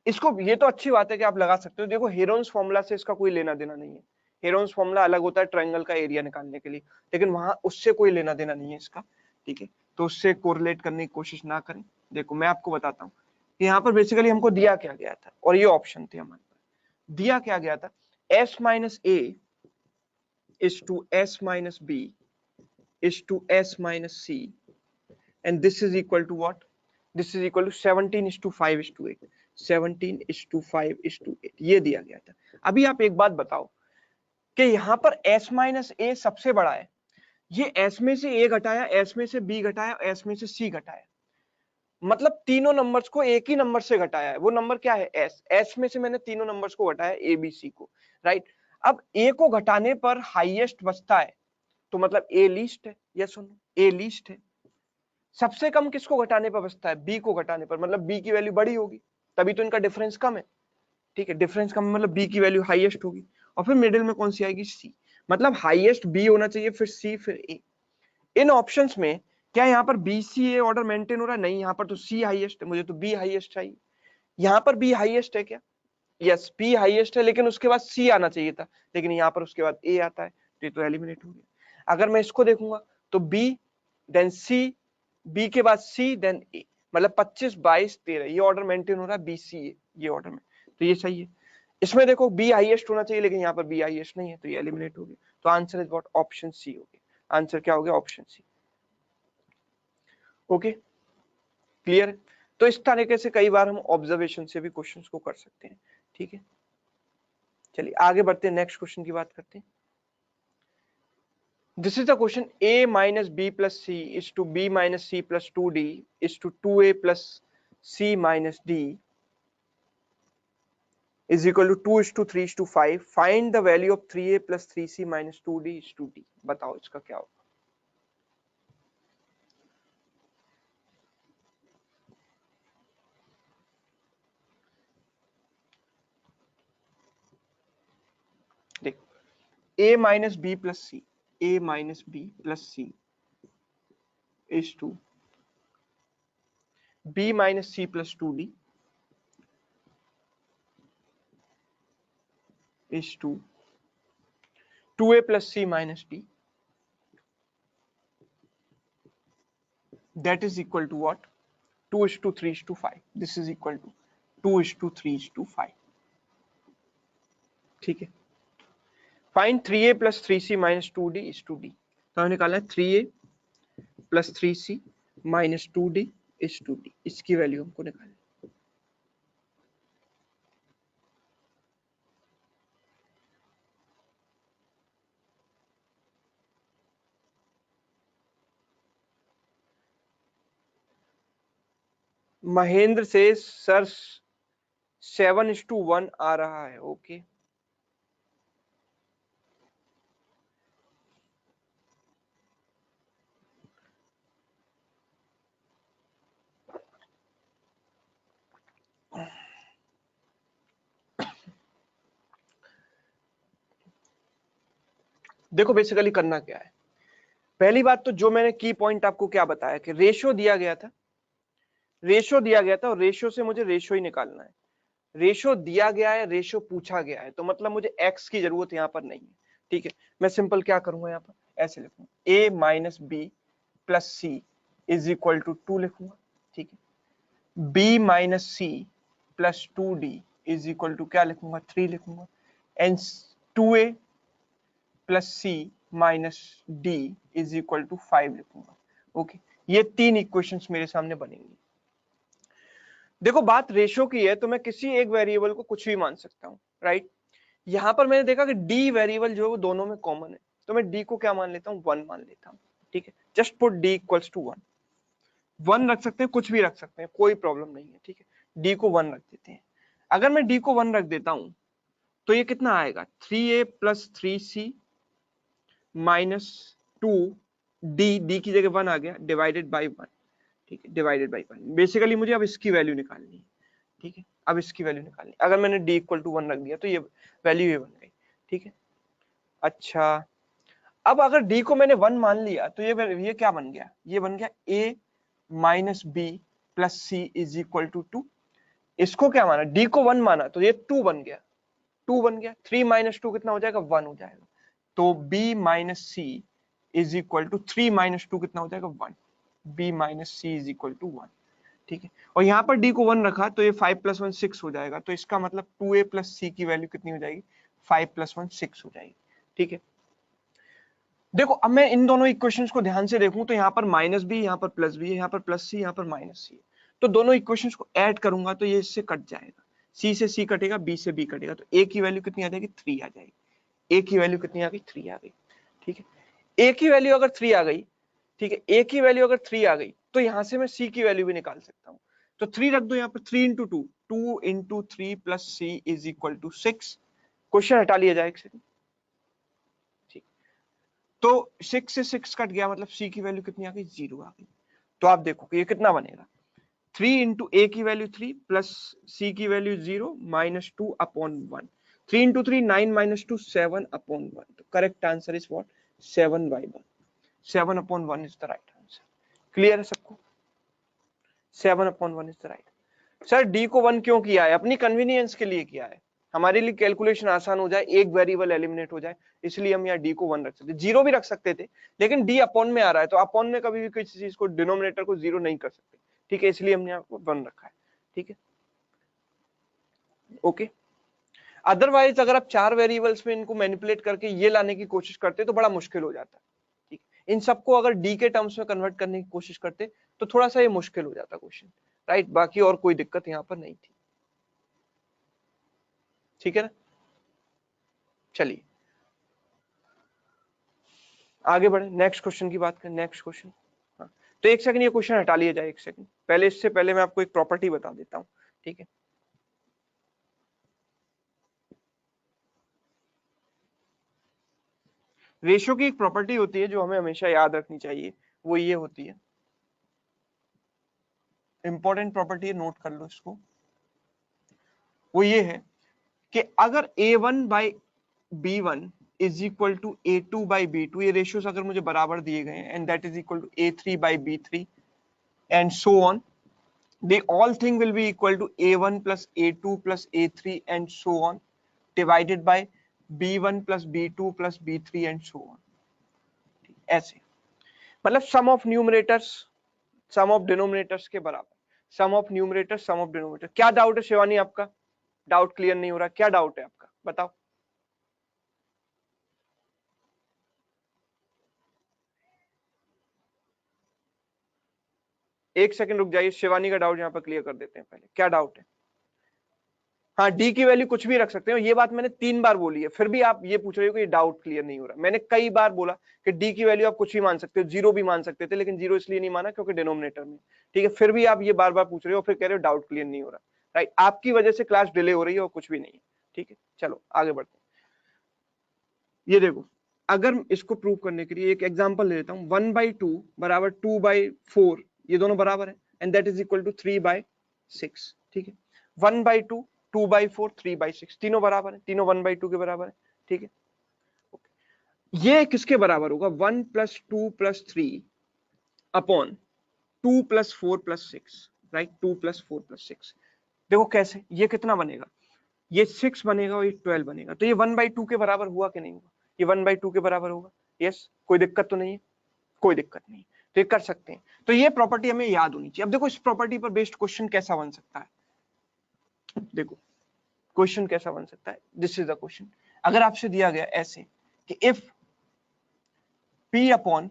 इसको, ये तो अच्छी बात है कि आप लगा सकते हो। देखो हेरोन्स फॉर्मूला से इसका कोई लेना देना नहीं है। हेरोन्स फॉर्मूला अलग होता है ट्रायंगल का एरिया निकालने के लिए, लेकिन वहां उससे कोई लेना देना नहीं है इसका, ठीक है। तो उससे कोरिलेट करने की कोशिश ना करें। देखो मैं आपको बताता हूँ कि यहाँ पर बेसिकली हमको दिया क्या गया था, और ये ऑप्शन थे हमारे पास। दिया क्या गया था, s minus a is to s minus b is to s minus c and this is equal to what, this is equal to 17 is to 5 is to 8, 17 is to 5 is to 8, ये दिया गया था। अभी आप एक बात बताओ कि यहाँ पर s माइनस a सबसे बड़ा है, ये s में से a घटाया, s में से b घटाया, s में से c घटाया, मतलब तीनों नंबर्स को एक ही नंबर से घटाया है। वो नंबर क्या है, s में से मैंने तीनों नंबर्स को घटाया, a b c को, राइट। अब a को घटाने पर हाईएस्ट बचता है, तो मतलब a लीस्ट है, यस सुनो a लीस्ट है। सबसे कम किसको घटाने पर बचता है, b को घटाने पर, मतलब b की वैल्यू बड़ी होगी, तभी तो इनका डिफरेंस कम है, ठीक है। डिफरेंस कम मतलब b की वैल्यू हाईएस्ट होगी, और फिर मिडिल में कौन सी आएगी, c, मतलब हाईएस्ट b होना चाहिए, फिर c, फिर a। इन ऑप्शंस में क्या यहाँ पर बी सी ए ऑर्डर मेंटेन हो रहा है, नहीं, यहाँ पर तो सी हाईएस्ट है, मुझे तो बी हाईएस्ट चाहिए। यहाँ पर बी हाईएस्ट है क्या, यस बी हाईएस्ट है, लेकिन उसके बाद सी आना चाहिए था, लेकिन यहाँ पर उसके बाद ए आता है, तो ये तो एलिमिनेट हो गया। अगर मैं इसको देखूंगा तो बी देन सी, बी के बाद सी देन ए, मतलब 25 22 13, ये ऑर्डर मेंटेन हो रहा है बी सी ए, ये ऑर्डर में, तो ये सही है। इसमें देखो बी हाईएस्ट होना चाहिए, लेकिन यहाँ पर बी हाईएस्ट नहीं है, तो ये एलिमिनेट हो गया। तो answer is what, option C हो गया। आंसर क्या हो गया, ऑप्शन सी। ओके क्लियर है। तो इस तरीके से कई बार हम ऑब्जर्वेशन से भी क्वेश्चंस को कर सकते हैं, ठीक है। चलिए आगे बढ़ते हैं, नेक्स्ट क्वेश्चन की बात करते हैं। This is the question, a minus b plus c is to b minus c plus 2d is to 2a plus c minus d is equal to 2 is to 3 is to 5, find the value of 3a plus 3c minus 2d is to d। बताओ इसका क्या होगा। देखो a minus b plus c, a minus b plus c is to b minus c plus 2d is to 2a plus c minus d, that is equal to what, 2 is to 3 is to 5, this is equal to 2 is to 3 is to 5, ठीक है। Find 3a plus 3c minus 2d is to d, तो हमने निकाला है 3a plus 3c minus 2d is to d, इसकी value हमको निकालनी। महेंद्र से सर 7:1 आ रहा है, ओके। देखो बेसिकली करना क्या है, पहली बात तो जो मैंने की पॉइंट आपको क्या बताया कि रेशियो दिया गया था, रेशियो दिया गया था, और रेशियो से मुझे रेशियो ही निकालना है। रेशियो दिया गया है, रेशियो पूछा गया है, तो मतलब मुझे एक्स की जरूरत यहाँ पर नहीं है, ठीक है। मैं सिंपल क्या करूंगा, यहाँ पर ऐसे लिखूंगा a minus B plus C is equal to 2 लिखूंगा, ठीक है। b minus C plus 2d is equal to क्या लिखूंगा, 3 लिखूंगा, and 2a plus C minus D is equal to 5 लिखूंगा, ओके। ये तीन इक्वेशंस मेरे सामने बनेंगी। देखो बात रेशियो की है, तो मैं किसी एक वेरिएबल को कुछ भी मान सकता हूँ, राइट। यहाँ पर मैंने देखा कि डी वेरिएबल जो है वो दोनों में कॉमन है, तो मैं डी को क्या मान लेता हूँ, 1 मान लेता हूँ, ठीक है। Just put D equals to 1, 1 रख सकते हैं, कुछ भी रख सकते हैं, कोई प्रॉब्लम नहीं है, ठीक है। डी को 1 रख देते हैं। अगर मैं डी को 1 रख देता हूँ तो ये कितना आएगा, 3a plus 3c minus 2d, D की जगह 1 आ गया, डिवाइडेड बाई 1, ठीक है, डिवाइडेड बाई 1। बेसिकली मुझे अब इसकी वैल्यू निकालनी है, ठीक है। अब इसकी वैल्यू निकालनी, अगर मैंने d इक्वल टू 1 रख दिया तो ये वैल्यू ये बन गई, ठीक है। अच्छा अब अगर d को मैंने 1 मान लिया तो ये क्या बन गया, ये बन गया a minus B plus C is equal to 2। इसको क्या माना, डी को 1 माना, तो ये 2 बन गया, 2 बन गया। 3 माइनस 2 कितना हो जाएगा, 1 हो जाएगा। तो b minus C is equal to 3 minus 2 कितना हो जाएगा, 1। b minus C is equal to 1, ठीक है। और यहाँ पर d को 1 रखा तो ये 5 प्लस 1 6 हो जाएगा। तो इसका मतलब 2a प्लस सी की वैल्यू कितनी हो जाएगी, 5 प्लस 1 6 हो जाएगी, ठीक है। देखो अब मैं इन दोनों इक्वेशंस को ध्यान से देखूं तो यहाँ पर माइनस बी, यहाँ पर प्लस बी है, यहाँ पर प्लस सी, यहाँ पर माइनस सी है। तो दोनों इक्वेशंस को ऐड करूंगा तो ये इससे कट जाएगा, सी से सी कटेगा, बी से बी कटेगा, तो ए की वैल्यू कितनी आ जाएगी, 3 आ जाएगी। ए की वैल्यू कितनी आ गई, 3 आ गई, ठीक है। ए की वैल्यू अगर 3 आ गई, ठीक है, ए की वैल्यू अगर 3 आ गई तो यहां से मैं सी की वैल्यू भी निकाल सकता हूं। तो 3 रख दो यहाँ पर, 3 into 2, 2 into 3 plus C is equal to 6। Question हटा लिया जाए एक सेकंड, ठीक। तो 6 से 6 कट गया, मतलब सी की वैल्यू कितनी आ गई, 0 आ गई। तो आप देखो कि ये कितना बनेगा, 3 इंटू ए की वैल्यू 3 प्लस सी की value 0 minus 2 upon 1। 3 into 3 9 minus 2 7 upon 1। तो correct answer is what, 7/1। 7/1 is the right answer. Clear है सबको, 7/1 is the right. Sir D को 1 क्यों किया है, अपनी कन्वीनियंस के लिए किया है, हमारे लिए कैलकुलेशन आसान हो जाए, एक वेरिएबल एलिमिनेट हो जाए, इसलिए हम यहाँ डी को 1 रख सकते, 0 भी रख सकते थे, लेकिन डी अपॉन में आ रहा है, तो अपॉन में कभी भी किसी चीज को डिनोमिनेटर को 0 नहीं कर सकते, ठीक है, इसलिए हमने यहाँ 1 रखा है, ठीक है, ओके। अदरवाइज अगर आप 4 वेरिएबल्स में इनको मैनिपुलेट करके ये लाने की कोशिश करते तो बड़ा मुश्किल हो जाता, ठीक। इन सबको अगर डी के टर्म्स में कन्वर्ट करने की कोशिश करते तो थोड़ा सा ये मुश्किल हो जाता क्वेश्चन, राइट। बाकी और कोई दिक्कत यहाँ पर नहीं थी, ठीक है ना। चलिए आगे बढ़े, नेक्स्ट क्वेश्चन की बात करें, नेक्स्ट क्वेश्चन। हाँ, तो एक सेकंड ये क्वेश्चन हटा लिया जाए, एक सेकंड पहले, इससे पहले मैं आपको एक प्रॉपर्टी बता देता हूँ, ठीक है। रेशियो की एक प्रॉपर्टी होती है जो हमें हमेशा याद रखनी चाहिए, वो ये होती है, इंपॉर्टेंट प्रॉपर्टी है, नोट कर लो इसको। वो ये है कि अगर a1 by b1 is equal to a2 by b2, ये रेशियोज अगर मुझे बराबर दिए गए हैं, and that is equal to a3 by b3 and so on, they all thing will be equal to a1 plus a2 plus a3 and so on divided by b1 plus b2 plus b3 and so on, ऐसे, मतलब sum of numerators sum of denominators के बराबर, sum of numerator sum of denominator. क्या doubt है शिवानी आपका, doubt clear नहीं हो रहा, क्या डाउट है आपका बताओ। एक सेकंड रुक जाइए, शिवानी का डाउट यहाँ पर क्लियर कर देते हैं पहले, क्या डाउट है। हाँ, डी की वैल्यू कुछ भी रख सकते हो, ये बात मैंने 3 बार बोली है, फिर भी आप ये पूछ रहे हो कि डाउट क्लियर नहीं हो रहा। मैंने कई बार बोला कि डी की वैल्यू आप कुछ भी मान सकते हो, 0 भी मान सकते थे, लेकिन 0 इसलिए नहीं माना क्योंकि डिनोमिनेटर में, ठीक है। फिर भी आप ये बार बार पूछ रहे हो, फिर कह रहे हो डाउट क्लियर नहीं हो रहा, राइट। आपकी वजह से क्लास डिले हो रही है और कुछ भी नहीं है, ठीक है। चलो आगे बढ़ते हैं। ये देखो, अगर इसको प्रूव करने के लिए एक एग्जांपल ले लेता हूँ, 1/2 बराबर 2/4, ये दोनों बराबर है, and that is equal to 3/6, ठीक है। 1/2, 2/4, 3/6, तीनों बराबर है, तीनों 1/2 के बराबर है, ठीक है। ये किसके बराबर होगा, 1 plus 2 plus 3 upon 2 plus 4 plus 6, right, 2 plus 4 plus 6। देखो कैसे, ये कितना बनेगा, ये 6 बनेगा और ये 12 बनेगा, तो ये 1/2 के बराबर हुआ कि नहीं हुआ, ये 1/2 के बराबर होगा, यस, कोई दिक्कत तो नहीं है, कोई दिक्कत नहीं, तो ये कर सकते हैं। तो ये प्रॉपर्टी हमें याद होनी चाहिए। अब देखो इस प्रॉपर्टी पर बेस्ड क्वेश्चन कैसा बन सकता है, देखो क्वेश्चन कैसा बन सकता है, दिस इज द क्वेश्चन। अगर आपसे दिया गया ऐसे कि if p upon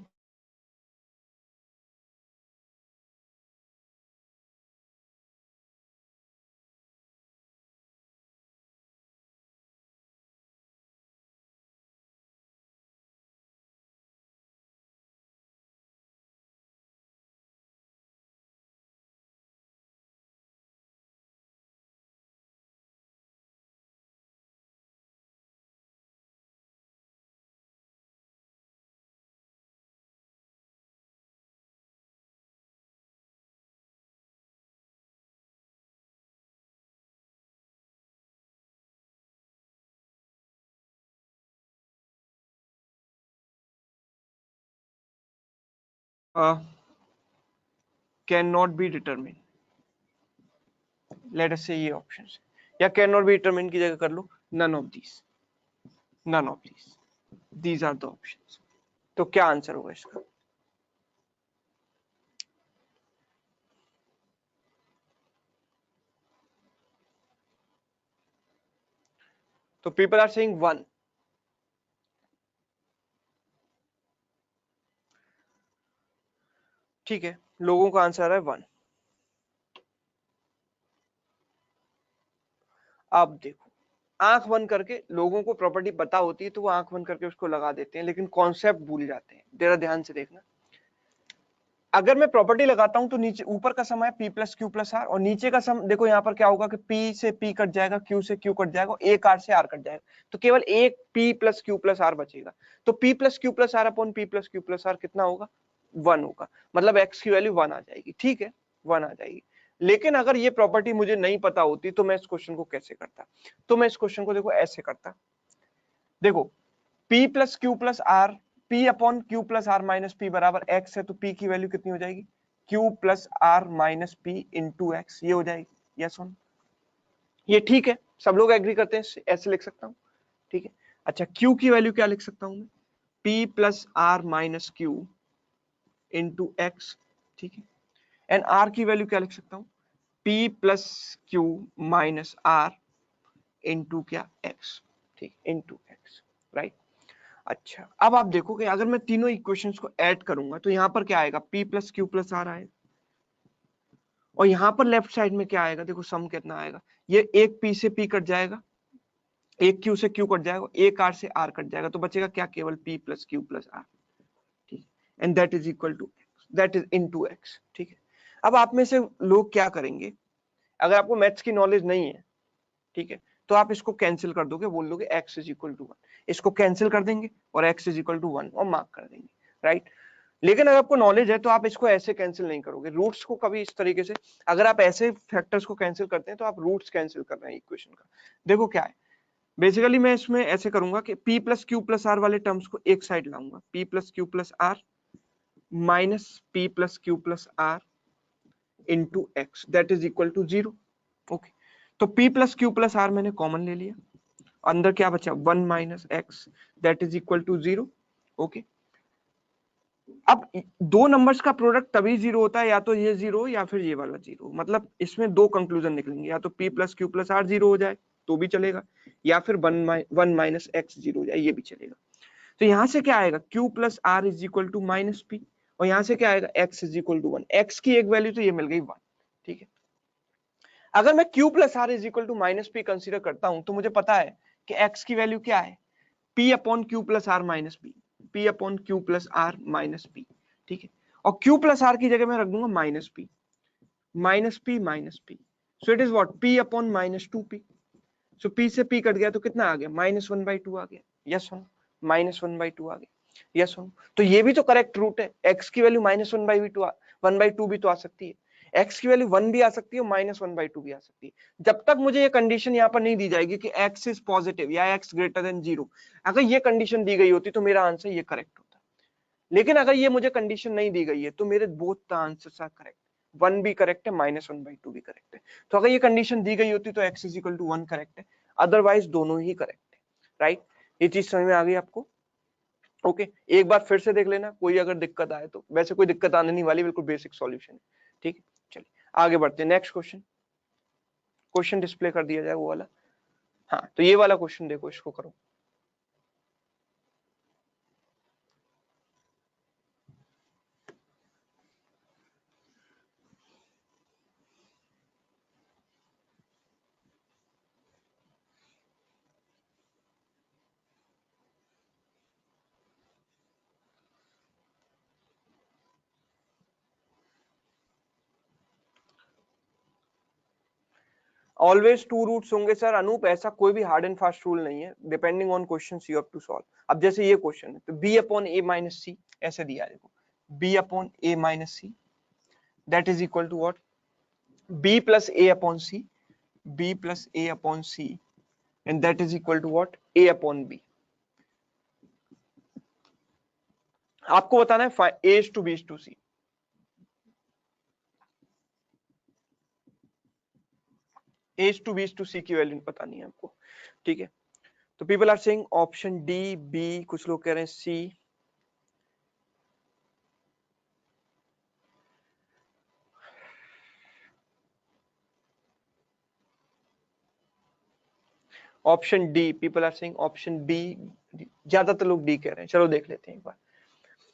can not be determine, late us से ये ऑप्शन है, या कैन नॉट बी डिटरमिन की जगह कर लो none of these, none of these are the options. तो क्या आंसर होगा इसका? तो पीपल आर सेइंग 1, ठीक है, लोगों का आंसर है 1। अब देखो, आंख बंद करके लोगों को प्रॉपर्टी पता होती है तो वो आंख बंद करके उसको लगा देते हैं, लेकिन कॉन्सेप्ट भूल जाते हैं। जरा ध्यान से देखना, अगर मैं प्रॉपर्टी लगाता हूं तो नीचे ऊपर का सम है p plus Q plus R, और नीचे का सम देखो यहाँ पर क्या होगा कि p से p कट जाएगा, q से q कट जाएगा, एक r से r कट जाएगा, तो केवल एक p plus Q plus R बचेगा। तो p plus Q plus R upon p plus Q plus R कितना होगा? 1 होगा, मतलब x की वैल्यू 1 आ जाएगी, ठीक है, 1 आ जाएगी। लेकिन अगर ये प्रॉपर्टी मुझे नहीं पता होती तो मैं इस क्वेश्चन को कैसे करता? तो मैं इस क्वेश्चन को देखो ऐसे करता, देखो p plus Q plus R, p upon Q plus R minus P बराबर x है, तो p की वैल्यू कितनी हो जाएगी? q plus R minus P into X, ये हो जाएगी। यस ऑन, ये ठीक है, सब लोग एग्री करते हैं, ऐसे लिख सकता हूँ, ठीक है। अच्छा, q की वैल्यू क्या लिख सकता हूँ मैं? p plus R minus Q into X, ठीक है। एंड r की वैल्यू क्या लिख सकता हूँ? p plus Q minus R into क्या? x, ठीक, इंटू एक्स, राइट। अच्छा, अब आप देखो कि अगर मैं तीनों इक्वेशंस को ऐड करूंगा तो यहाँ पर क्या आएगा? p plus Q plus R आएगा, और यहाँ पर लेफ्ट साइड में क्या आएगा? देखो सम कितना आएगा, ये एक p से p कट जाएगा, एक q से q कट जाएगा, एक r से r कट जाएगा, तो बचेगा क्या? केवल p plus Q plus R, ठीक, and that is equal to x, that is into x, ठीक है। अब आप में से लोग क्या करेंगे, अगर आपको मैथ्स की नॉलेज नहीं है, ठीक है, तो आप इसको कैंसिल कर दोगे, बोल दोगे x इज इक्वल टू 1, इसको कैंसिल कर देंगे और x इज इक्वल टू 1 और मार्क कर देंगे, राइट। लेकिन अगर आपको नॉलेज है तो आप इसको ऐसे कैंसिल नहीं करोगे, रूट्स को कभी इस तरीके से, अगर आप ऐसे फैक्टर्स को कैंसिल करते हैं तो आप रूट्स कैंसिल कर रहे हैं इक्वेशन का। देखो क्या है, बेसिकली मैं इसमें ऐसे करूंगा कि p plus Q plus R वाले टर्म्स को एक साइड लाऊंगा, p plus Q plus R minus p plus Q plus R into X, that is equal to 0, okay. तो p plus Q plus R मैंने कॉमन ले लिया, अंदर क्या बचा? 1 minus X, that is equal to 0, okay. अब दो numbers का प्रोडक्ट तभी 0 होता है, या तो ये 0 या फिर ये वाला 0, मतलब इसमें दो कंक्लूजन निकलेंगे, या तो p plus Q plus R 0 हो जाए तो भी चलेगा, या फिर 1 माइनस एक्स 0 हो जाए, ये भी चलेगा। तो यहां से क्या आएगा? q plus R is equal to minus P, और यहां से क्या आएगा? x is equal to 1, x की एक वैल्यू तो ये मिल गई 1, ठीक है। अगर मैं q plus R is equal to minus P consider करता हूं तो मुझे पता है कि x की वैल्यू क्या है? p upon Q plus R minus P, p upon Q plus R minus P, ठीक है। और q प्लस आर की जगह मैं रख दूंगा minus P, minus P minus P, so it is what? p upon minus 2p, so p से p cut गया तो कितना आ गया? माइनस 1/2 आ गया, यस वन, माइनस 1/2 आ गया, यस वन। तो ये भी तो करेक्ट रूट है, x की वैल्यू माइनस 1/2 भी तो आ सकती है, x की वैल्यू 1 भी आ सकती है, माइनस 1/2 भी आ सकती है, जब तक मुझे ये कंडीशन यहाँ पर नहीं दी जाएगी कि x इज पॉजिटिव या x ग्रेटर देन 0। अगर ये कंडीशन दी गई होती तो मेरा आंसर ये करेक्ट होता, लेकिन अगर ये मुझे कंडीशन नहीं दी गई है तो मेरे both the answers are correct, 1 भी करेक्ट है, माइनस 1/2 भी करेक्ट है। तो अगर ये कंडीशन दी गई होती तो x is equal to 1 correct है, अदरवाइज दोनों ही करेक्ट है, राइट। ये चीज समझ में आ गई आपको? ओके, एक बार फिर से देख लेना, कोई अगर दिक्कत आए तो, वैसे कोई दिक्कत आने नहीं वाली, बिल्कुल बेसिक सॉल्यूशन है, ठीक है। चलिए आगे बढ़ते हैं, नेक्स्ट क्वेश्चन, क्वेश्चन डिस्प्ले कर दिया जाए वो वाला। हाँ, तो ये वाला क्वेश्चन देखो, इसको करो। ऑलवेज टू रूट्स होंगे सर अनूप, ऐसा कोई भी हार्ड एंड फास्ट रूल नहीं है, depending on questions you have to solve. अब जैसे ये क्वेश्चन है तो b upon a minus C ऐसे दिया है, देखो b upon a minus C that is equal to what? b plus a upon C, b plus a upon C and that is equal to what? a upon b। आपको बताना है a is to b is to c, as to B to C की value पता नहीं है आपको, ठीक है। तो people are saying option D, B, कुछ लोग कह रहे हैं सी। Option D, people are saying option B, ज्यादातर लोग डी कह रहे हैं। चलो देख लेते हैं एक बार।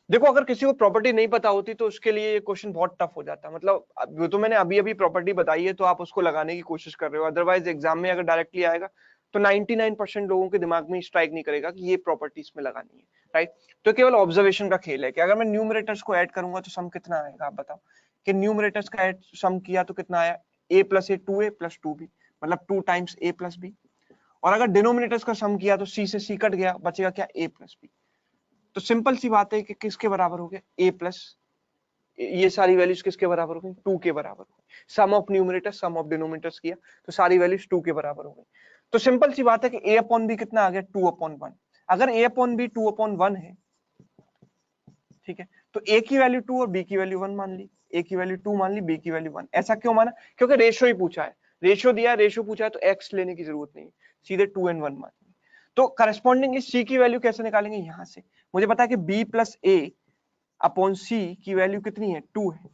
देखो अगर किसी को प्रॉपर्टी नहीं पता होती तो उसके लिए ये क्वेश्चन बहुत टफ हो जाता है। मतलब वो तो मैंने अभी अभी प्रॉपर्टी बताई है तो आप उसको लगाने की कोशिश कर रहे हो, अदरवाइज एग्जाम में अगर डायरेक्टली आएगा तो 99% लोगों के दिमाग में स्ट्राइक नहीं करेगा कि ये प्रॉपर्टी इसमें लगानी है, राइट। तो केवल ऑब्जर्वेशन का खेल है कि अगर मैं न्यूमरेटर्स को ऐड करूंगा तो सम कितना आएगा, आप बताओ। कि न्यूमरेटर्स का ऐड सम किया तो कितना आया, a plus A 2a plus 2b, मतलब 2 टाइम्स a प्लस b। और अगर डिनोमिनेटर्स का सम किया तो c से c कट गया, बचेगा क्या, a प्लस b। तो सिंपल सी बात है कि किसके बराबर हो गया, a प्लस, ये सारी वैल्यूज किसके बराबर हो गई, 2 के बराबर हो गई। Sum of numerator sum of denominators किया तो सारी वैल्यूज 2 के बराबर हो गई। तो सिंपल सी बात है कि a अपॉन b कितना आ गया, 2/1। अगर a अपॉन b 2/1 है, ठीक है, तो a की वैल्यू 2 और b की वैल्यू 1 मान ली, a की वैल्यू 2 मान ली, b की वैल्यू 1। ऐसा क्यों माना, क्योंकि रेशियो ही पूछा है, रेशियो दिया है, रेशियो पूछा है तो x लेने की जरूरत नहीं, सीधे 2 and 1 मान। तो करस्पॉन्डिंगली c की वैल्यू कैसे निकालेंगे, यहां से मुझे पता है कि b plus a upon c की वैल्यू कितनी है, 2 है।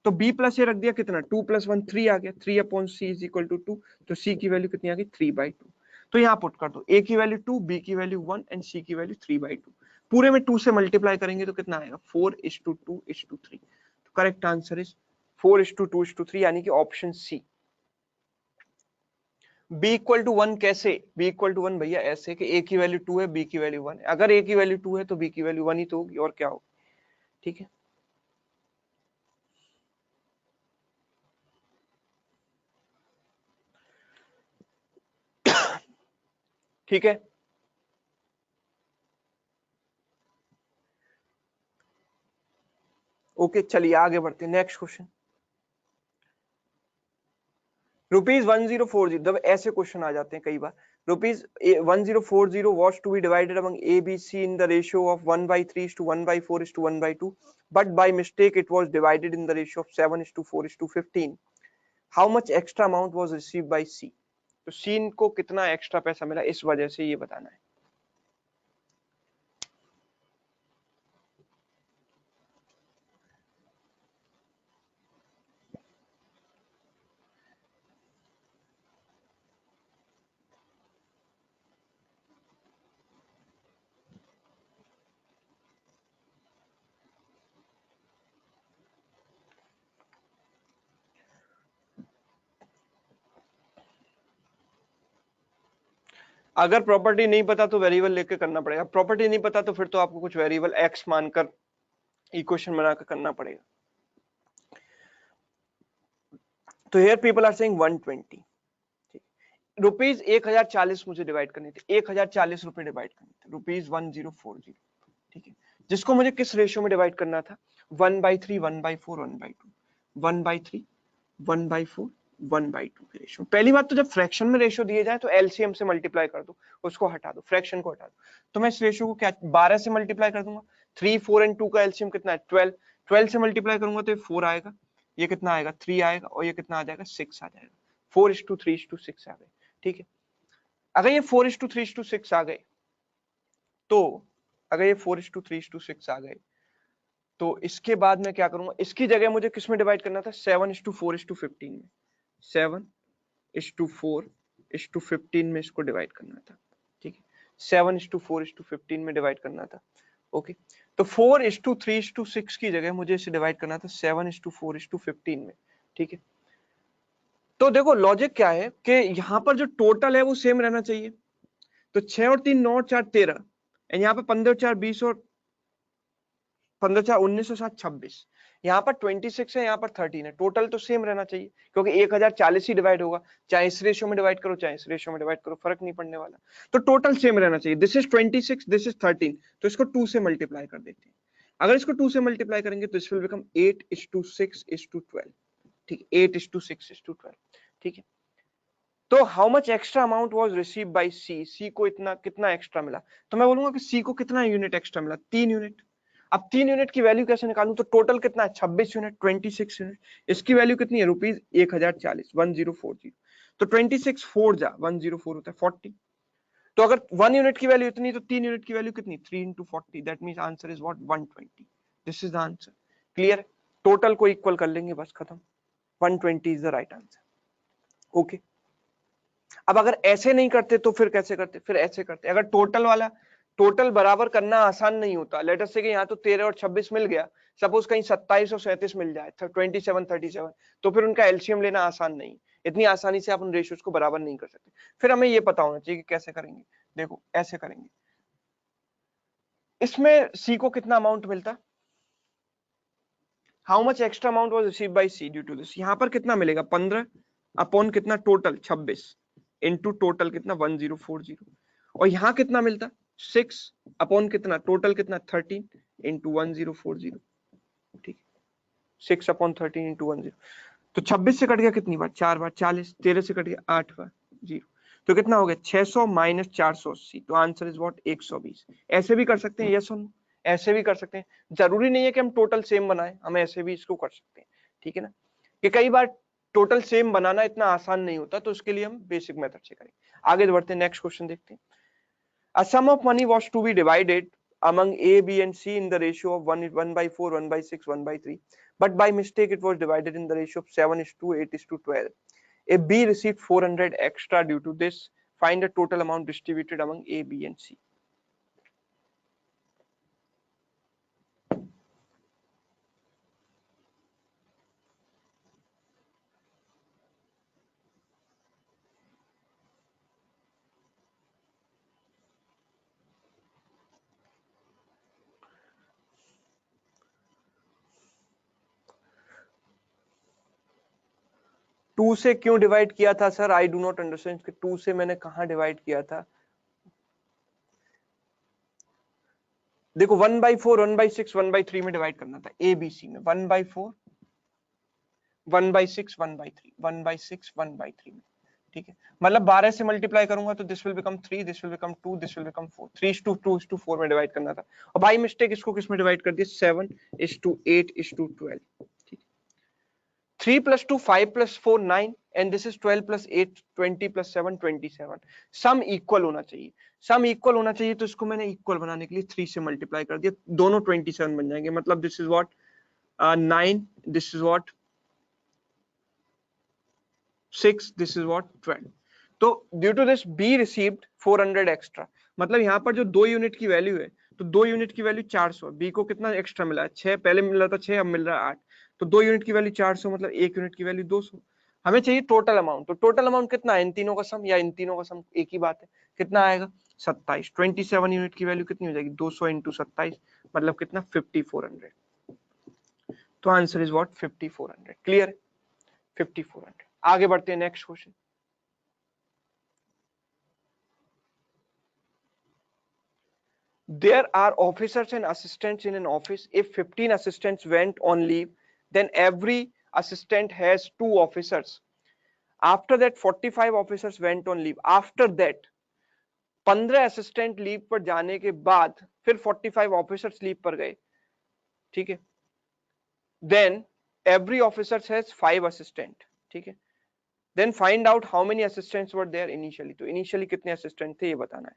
तो b प्लस ए रख दिया, कितना 2 + 1 3 आ गया, 3 upon c is equal to 2। तो c की वैल्यू कितनी आ गई, 3/2। तो यहाँ पुट कर दो, a की वैल्यू 2, b की वैल्यू 1 एंड c की वैल्यू 3/2। पूरे में 2 से मल्टीप्लाई करेंगे तो कितना आएगा, 4:2:3। तो करेक्ट आंसर इज 4:2:3, यानी कि option C. b equal to 1 कैसे, b इक्वल टू 1 भैया ऐसे कि a की वैल्यू 2 है, b की वैल्यू 1 है। अगर a की वैल्यू 2 है तो b की वैल्यू 1 ही तो होगी, और क्या होगी, ठीक है। ठीक है, ओके चलिए आगे बढ़ते हैं। नेक्स्ट क्वेश्चन, ₹1040, जब ऐसे क्वेश्चन आ जाते हैं कई बार, ₹1040 was to be divided among A, B, C in the ratio of 1/3:1/4:1/2, but by mistake it was divided in the ratio of 7:4:15. How much extra amount was received by C? तो C को कितना extra पैसा मिला, इस वजह से ये बताना है। अगर प्रॉपर्टी नहीं पता तो वेरिएबल लेके करना पड़ेगा, प्रॉपर्टी नहीं पता तो फिर तो आपको कुछ वेरिएबल x मानकर इक्वेशन बनाकर करना पड़ेगा। तो हियर पीपल आर सेइंग 120, ₹1040 मुझे डिवाइड करने थे, 1040 रुपए डिवाइड करने थे, ₹1040, ठीक है। जिसको मुझे किस रेशियो में डिवाइड करना था, 1/3 1/4 1/2, 1/3 1/4 1/2 के रेशियो। पहली बात तो जब फ्रैक्शन में रेशियो दिए जाए तो एलसीएम से मल्टीप्लाई कर दो, उसको हटा दो, फ्रैक्शन को हटा दो। तो मैं इस रेशियो को क्या 12 से मल्टीप्लाई कर दूंगा, 3 4 एंड 2 का एलसीएम कितना है 12, 12 से मल्टीप्लाई करूंगा तो ये 4 आएगा, ये कितना आएगा 3 आएगा, और ये कितना आ जाएगा 6 आ जाएगा। 4:3:6 आ गए, ठीक है। अगर ये 4:3:6 आ गए तो अगर ये 4:3:6 आ गए तो इसके बाद मैं क्या करूंगा, इसकी जगह मुझे किस में डिवाइड करना था, 7:4:15 में, 7:4:15 में इसको डिवाइड करना था, ठीक है। 7:4:15 में डिवाइड करना था, ओके। तो 4:3:6 की जगह मुझे इसे डिवाइड करना था 7:4:15 में, ठीक है। तो देखो लॉजिक क्या है कि यहाँ पर जो टोटल है वो सेम रहना चाहिए। तो 6 और 3 9 और 4 13, यहाँ पे 15 4 20 और 15 4 19 और 7 26, यहाँ पर 26 है, यहाँ पर 13 है, टोटल तो सेम रहना चाहिए क्योंकि 1040 ही डिवाइड होगा, चाहे इस रेशियो में डिवाइड करो चाहे इस रेशियो में डिवाइड करो, फर्क नहीं पड़ने वाला। तो टोटल सेम रहना चाहिए, दिस इज 26 दिस इज 13, तो इसको 2 से मल्टीप्लाई कर देते हैं। अगर इसको 2 से मल्टीप्लाई करेंगे तो दिस विल बिकम 8:6:12, ठीक है, 8:6:12, ठीक है। तो how much extra amount was received by C, C को इतना कितना एक्स्ट्रा मिला, तो मैं बोलूंगा कि सी को कितना यूनिट एक्स्ट्रा मिला, 3 यूनिट। अब 3 यूनिट की वैल्यू कैसे निकालूं, तो टोटल कितना है 26 यूनिट, 26 यूनिट। इसकी वैल्यू कितनी है, ₹1040 1040। तो 26 4 जा 104 होता है 40। तो अगर 1 यूनिट की वैल्यू इतनी तो 3 यूनिट की वैल्यू कितनी 3 into 40 that means answer is what 120। This is the answer. Clear? Total को इक्वल कर लेंगे बस खत्म। 120 is the right answer. Okay अब अगर ऐसे नहीं करते तो फिर कैसे करते? फिर ऐसे करते। अगर टोटल वाला टोटल बराबर करना आसान नहीं होता, लेट अस से कि यहाँ तो 13 और 26 मिल गया, सपोज कहीं 27 और 37 मिल जाए 27 37, तो फिर उनका एलसीएम लेना आसान नहीं। इतनी आसानी से आप उन रेशियोज को बराबर नहीं कर सकते। फिर हमें ये पता होना चाहिए कि कैसे करेंगे। देखो ऐसे करेंगे। इसमें सी को कितना अमाउंट मिलता? How much extra amount was received by C due to this? यहाँ पर कितना मिलेगा 15 अपॉन कितना टोटल 26 इनटू टोटल कितना 1040। और यहाँ कितना मिलता 6 अपॉन कितना टोटल कितना 13 इंटू 1040। ठीक 6 अपॉन 13 इंटू 10। तो 26 से कट गया कितनी बार 4 बार 40, 13 से कट गया 8 बार 0। तो कितना हो गया 600 माइनस 480। तो आंसर इज व्हाट 120। ऐसे भी कर सकते हैं, यस और नो, ऐसे भी कर सकते हैं। जरूरी नहीं है कि हम टोटल सेम बनाएं, हम ऐसे भी इसको कर सकते हैं। ठीक है ना, कि कई बार टोटल सेम बनाना इतना आसान नहीं होता, तो उसके लिए हम बेसिक मेथड से करेंगे। आगे बढ़ते हैं, नेक्स्ट क्वेश्चन देखते हैं। A sum of money was to be divided among A, B and C in the ratio of 1/4, 1/6, 1/3, but by mistake it was divided in the ratio of 7:8:12. If B received 400 extra due to this, find the total amount distributed among A, B and C. Two से क्यों divide किया था sir? I do not understand कि two से मैंने कहा divide किया था। देखो 1/4, 1/6, 1/3 में डिवाइड करना था, ए बी सी में 1/4, 1/6, 1/3, 1/6, 1/3 में। ठीक है, मतलब 12 से मल्टीप्लाई करूंगा तो this will become 3, this will become 2, this will become 4। 3:2:4 में डिवाइड करना था, और बाय मिस्टेक इसको किस में डिवाइड कर दिया 7:8:12। 3 + 2 5 + 4 9 and this is 12 + 8 20 + 7 27। Sum equal होना चाहिए, सम इक्वल होना चाहिए, तो इसको मैंने इक्वल बनाने के लिए 3 से मल्टीप्लाई कर दिया, दोनों 27 बन जाएंगे। मतलब this is what 9, this is what 6, this is what 12। तो due to this B received 400 extra. मतलब यहाँ पर जो 2 यूनिट की वैल्यू है, तो 2 यूनिट की वैल्यू 400, बी को कितना एक्स्ट्रा मिला है 6, पहले मिल रहा था 6, अब मिल रहा है 8। तो 2 यूनिट की वैल्यू 400, मतलब 1 यूनिट की वैल्यू 200। हमें चाहिए टोटल अमाउंट। तो टोटल अमाउंट कितना है? इन तीनों का सम या इन तीनों का सम, एक ही बात है। कितना आएगा 27। 27 यूनिट की वैल्यू कितनी हो जाएगी 200 इंटू 27, मतलब कितना 5400। तो आंसर इज व्हाट 5400। क्लियर? 5400। आगे बढ़ते हैं, next question. There are officers and assistants in an office. If 15 assistants went on leave, then every assistant has 2 officers. After that 45 officers went on leave. After that 15 assistant leave पर जाने के बाद फिर 45 officers leave पर गए। ठीक है, then every officer has 5 assistant. ठीक है, then find out how many assistants were there initially. तो इनिशियली कितने असिस्टेंट थे ये बताना है।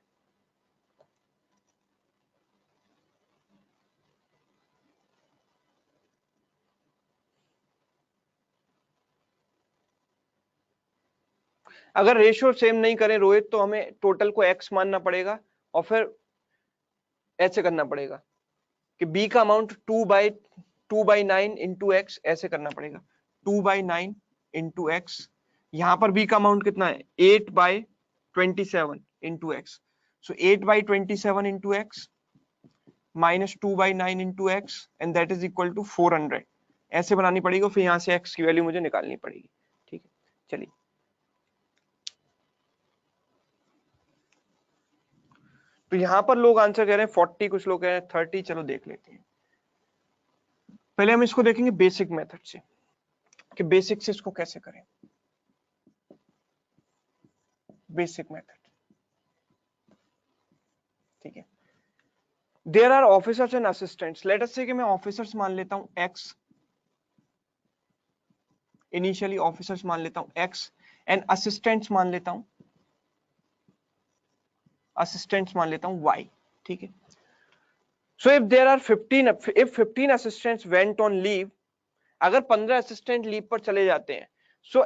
अगर रेशियो सेम नहीं करें रोहित, तो हमें टोटल को x मानना पड़ेगा और फिर ऐसे करना पड़ेगा कि b का अमाउंट 2/9 इंटू एक्स, ऐसे करना पड़ेगा 2/9 इंटू एक्स। यहां पर b का अमाउंट कितना है 8/27 into X. So 8/27 into X minus 2/9 into X and that is equal to 400। ऐसे बनानी पड़ेगी, फिर यहां से x की वैल्यू मुझे निकालनी पड़ेगी। ठीक है, चलिए तो यहां पर लोग आंसर कह रहे हैं 40, कुछ लोग कह रहे हैं 30। चलो देख लेते हैं। पहले हम इसको देखेंगे बेसिक मेथड से कि बेसिक से इसको कैसे करें। बेसिक मेथड, ठीक है। There are officers and assistants. Let us say कि मैं ऑफिसर्स मान लेता हूं x, इनिशियली ऑफिसर्स मान लेता हूं x एंड असिस्टेंट्स मान लेता हूं, असिस्टेंट्स मान लेता हूं y, ठीक है। So if there are 15, if 15 assistants went on leave, अगर 15 असिस्टेंट लीव पर चले जाते हैं, so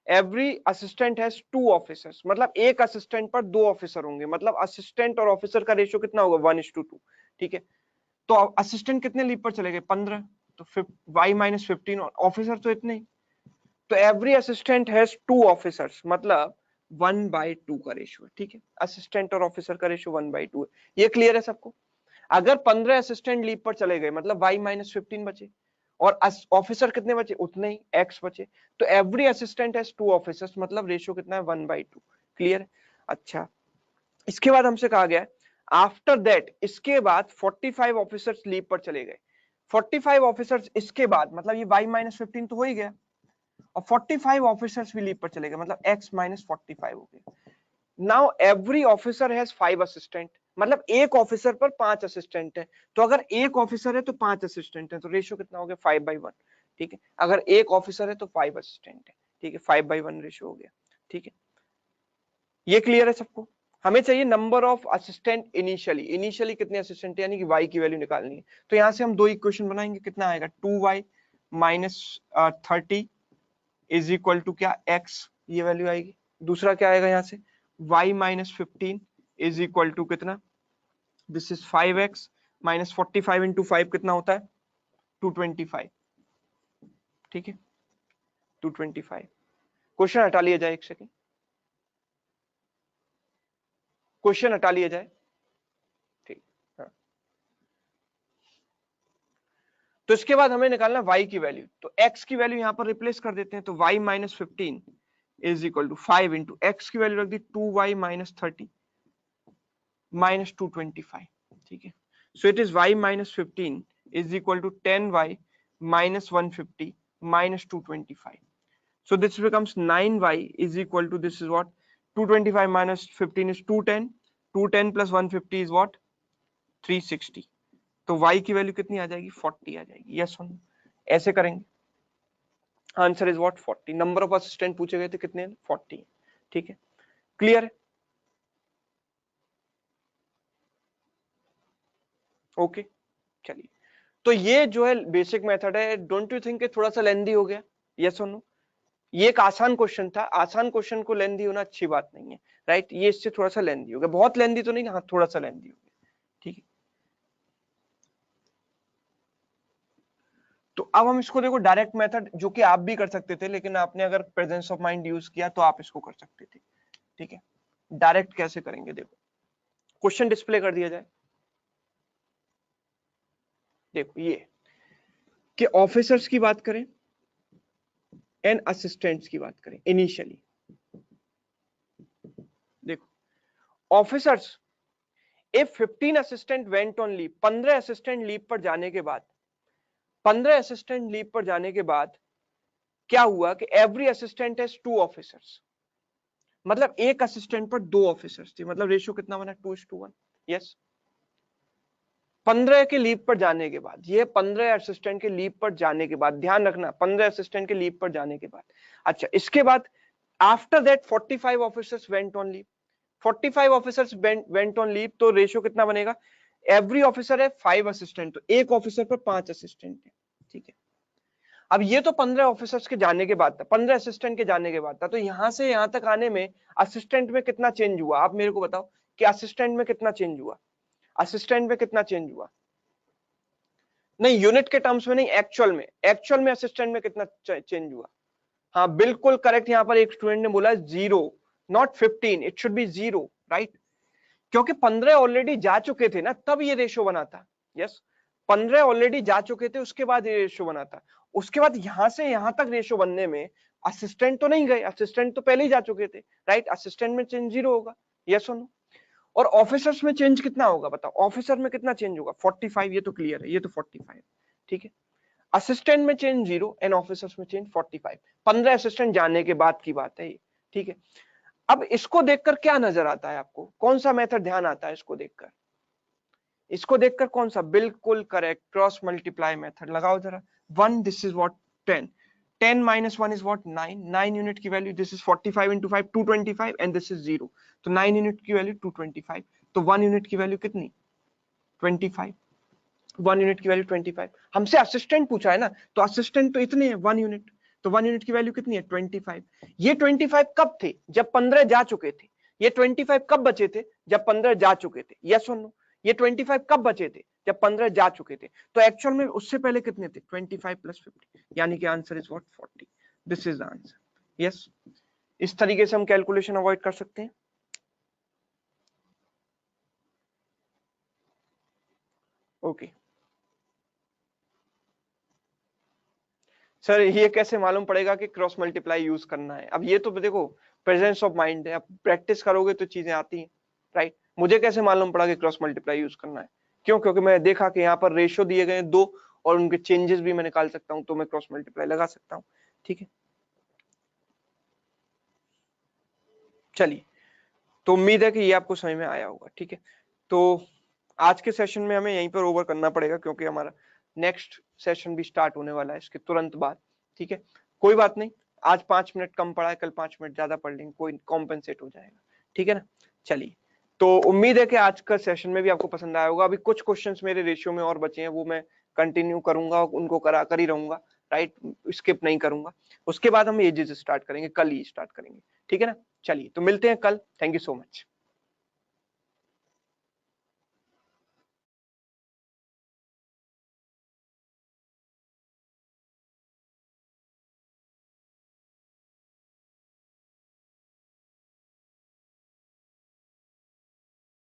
every assistant has 2 officers, मतलब एक असिस्टेंट पर 2 ऑफिसर होंगे, मतलब असिस्टेंट और ऑफिसर का रेशियो कितना होगा 1:2, ठीक है। तो असिस्टेंट कितने लीव पर चले गए 15, तो y माइनस 15, और ऑफिसर तो इतने ही, तो एवरी असिस्टेंट हैज 2 ऑफिसर्स, मतलब 1/2 का रेशियो है, ठीक है। असिस्टेंट और ऑफिसर का रेशियो 1/2 है, ये क्लियर है सबको। अगर 15 असिस्टेंट लीव पर चले गए, मतलब y माइनस 15 बचे, और ऑफिसर कितने बचे उतने ही, x बचे, तो एवरी असिस्टेंट हैज 2 ऑफिसर्स, मतलब रेशियो कितना है 1/2, क्लियर है। अच्छा, इसके बाद हमसे कहा गया आफ्टर दैट, इसके बाद 45 ऑफिसर्स लीव पर चले गए, 45 ऑफिसर्स इसके बाद, मतलब ये y माइनस 15 तो हो ही गया, और 45 ऑफिसर्स भी लीव पर चले गए, मतलब x माइनस 45 हो गया। Now every officer has 5 assistant, मतलब एक ऑफिसर पर 5 असिस्टेंट है, तो अगर एक ऑफिसर है तो 5 असिस्टेंट है, तो रेशियो कितना हो गया 5/1, ठीक है। अगर एक ऑफिसर है तो 5 असिस्टेंट है, ठीक है, 5/1 रेशियो हो गया, ठीक है। ये क्लियर है सबको। हमें चाहिए number of assistant initially, initially कितने असिस्टेंट, यानी कि y की वैल्यू निकालनी है। तो यहां से हम दो इक्वेशन बनाएंगे, कितना आएगा 2y minus 30 is equal to क्या x, ये वैल्यू आएगी। दूसरा क्या आएगा यहाँ से y minus 15 is equal to कितना, this is 5x minus 45 into 5 कितना होता है 225, ठीक है 225। क्वेश्चन हटा लिया जाए, एक सेकेंड, क्वेश्चन हटा लिया जाए, ठीक। हाँ, तो इसके बाद हमें निकालना y की वैल्यू, तो x की वैल्यू यहां पर रिप्लेस कर देते हैं, तो y minus 15 is equal to 5 into X की वैल्यू रख दी 2y माइनस 30 माइनस 225, ठीक है। So it is y minus 15 is equal to 10y minus 150 minus 225. So this becomes 9y is equal to, this is what, 225 minus 15 is 210, 210 plus 150 is what 360. तो y की value कितनी आ जाएगी 40 आ जाएगी, yes और no, ऐसे करेंगे। Answer is what 40, number of assistant पूछे गए थे कितने 40, ठीक है, क्लियर है, ओके चलिए। तो ये जो है बेसिक मेथड है, डोंट यू थिंक थोड़ा सा लेंदी हो गया, यस और नो। ये एक आसान क्वेश्चन था, आसान क्वेश्चन को लेंदी होना अच्छी बात नहीं है, राइट, ये इससे थोड़ा सा लेंदी हो गया, बहुत लेंदी तो नहीं, हाँ थोड़ा सा लेंदी हो गया, ठीक है। तो अब हम इसको देखो डायरेक्ट मेथड, जो कि आप भी कर सकते थे, लेकिन आपने अगर प्रेजेंस ऑफ माइंड यूज किया तो आप इसको कर सकते थे, ठीक है। डायरेक्ट कैसे करेंगे, देखो क्वेश्चन डिस्प्ले कर दिया जाए, देखो ये कि ऑफिसर्स की बात करें एंड असिस्टेंट्स की बात करें इनिशियली, देखो officers if 15 assistant went on leave, 15 assistant leave पर जाने के बाद, 15 असिस्टेंट लीव पर जाने के बाद क्या हुआ कि एवरी असिस्टेंट हैज 2 ऑफिसर्स, मतलब एक असिस्टेंट पर 2 ऑफिसर्स थे, मतलब रेशियो कितना बना 2:1, यस। 15 के लीव पर जाने के बाद, ये 15 असिस्टेंट के लीव पर जाने के बाद, ध्यान रखना 15 असिस्टेंट के लीव पर जाने के बाद, अच्छा इसके बाद after that 45 officers went on leave, 45 officers went on leave, तो रेशियो कितना बनेगा, एवरी ऑफिसर है 5 असिस्टेंट, तो एक ऑफिसर पर 5 असिस्टेंट है, ठीक है। अब ये तो 15 ऑफिसर्स के जाने के बाद था, 15 असिस्टेंट के जाने के बाद था, तो यहां से यहां तक आने में असिस्टेंट में कितना चेंज हुआ, आप मेरे को बताओ कि असिस्टेंट में कितना चेंज हुआ, असिस्टेंट में कितना चेंज हुआ, नहीं यूनिट के टर्म्स में नहीं, एक्चुअल में, एक्चुअल में असिस्टेंट में कितना चेंज हुआ, हाँ बिल्कुल करेक्ट, यहाँ पर एक स्टूडेंट ने बोला 0, not 15, it should be 0, right, क्योंकि 15 ऑलरेडी जा चुके थे ना, तब ये रेशो बना था, यस 15 ऑलरेडी जा चुके थे, उसके बाद ये रेशो बना था, उसके बाद यहां से यहां तक रेशो बनने में असिस्टेंट तो नहीं गए, असिस्टेंट तो पहले ही जा चुके थे, राइट, असिस्टेंट में चेंज 0 होगा, यस और नो। और ऑफिसर्स में चेंज कितना होगा बताओ, ऑफिसर में कितना चेंज होगा 45, ये तो क्लियर है, ये तो 45, ठीक है। असिस्टेंट में चेंज 0 एंड ऑफिसर्स में चेंज 45, 15 असिस्टेंट जाने के बाद की बात है ये, ठीक है। अब इसको देखकर क्या नजर आता है आपको, कौन सा मेथड ध्यान आता है इसको देखकर, इसको देखकर कौन सा, बिल्कुल करेक्ट, क्रॉस मल्टीप्लाई मेथड लगाओ जरा, 1 this is what 10, 10 minus 1 is what? 9. 9 unit की value, this is 45 into 5, 225, and this is 0. तो 9 यूनिट की वैल्यू 225. तो 1 यूनिट की वैल्यू कितनी? 25. 1 यूनिट की वैल्यू 25. हमसे असिस्टेंट पूछा है ना, तो असिस्टेंट तो इतने हैं 1 यूनिट. तो 1 यूनिट की वैल्यू कितनी है? 25. ये 25 कब थे? जब 15 जा चुके थे. ये 25 कब बचे थे? जब 15 जा चुके थे. यस और नो? ये 25 कब बचे थे? जब 15 जा चुके थे. तो एक्चुअल में उससे पहले कितने थे? 25 प्लस 50, यानी कि answer is what? 40. This is the answer. Yes, इस तरीके से हम कैलकुलेशन अवॉइड कर सकते हैं. ओके सर, ये कैसे मालूम पड़ेगा कि क्रॉस मल्टीप्लाई यूज करना है? अब ये तो देखो प्रेजेंस ऑफ माइंड है, अब प्रैक्टिस करोगे तो चीजें आती हैं, राइट? मुझे कैसे मालूम पड़ा कि क्रॉस मल्टीप्लाई यूज करना है? क्यों? क्योंकि मैं देखा कि यहाँ पर रेशियो दिए गए हैं 2 और उनके चेंजेस भी मैं निकाल सकता हूँ, तो मैं क्रॉस मल्टीप्लाई लगा सकता हूँ. ठीक है, चलिए, तो उम्मीद है कि ये आपको समझ में आया होगा. ठीक है, तो आज के सेशन में हमें यहीं पर ओवर करना पड़ेगा, क्योंकि हमारा नेक्स्ट सेशन भी स्टार्ट होने वाला है इसके तुरंत बाद. ठीक है, कोई बात नहीं, आज 5 मिनट कम पड़ा है, कल 5 मिनट ज्यादा पढ़ लेंगे, कोई कॉम्पेंसेट हो जाएगा. ठीक है ना? चलिए, तो उम्मीद है कि आज का सेशन में भी आपको पसंद आया होगा. अभी कुछ क्वेश्चंस मेरे रेशियो में और बचे हैं, वो मैं कंटिन्यू करूंगा, उनको करा कर ही रहूंगा, राइट? स्किप नहीं करूंगा. उसके बाद हम एजेस स्टार्ट करेंगे, कल ही स्टार्ट करेंगे. ठीक है ना? चलिए, तो मिलते हैं कल. Thank you so much.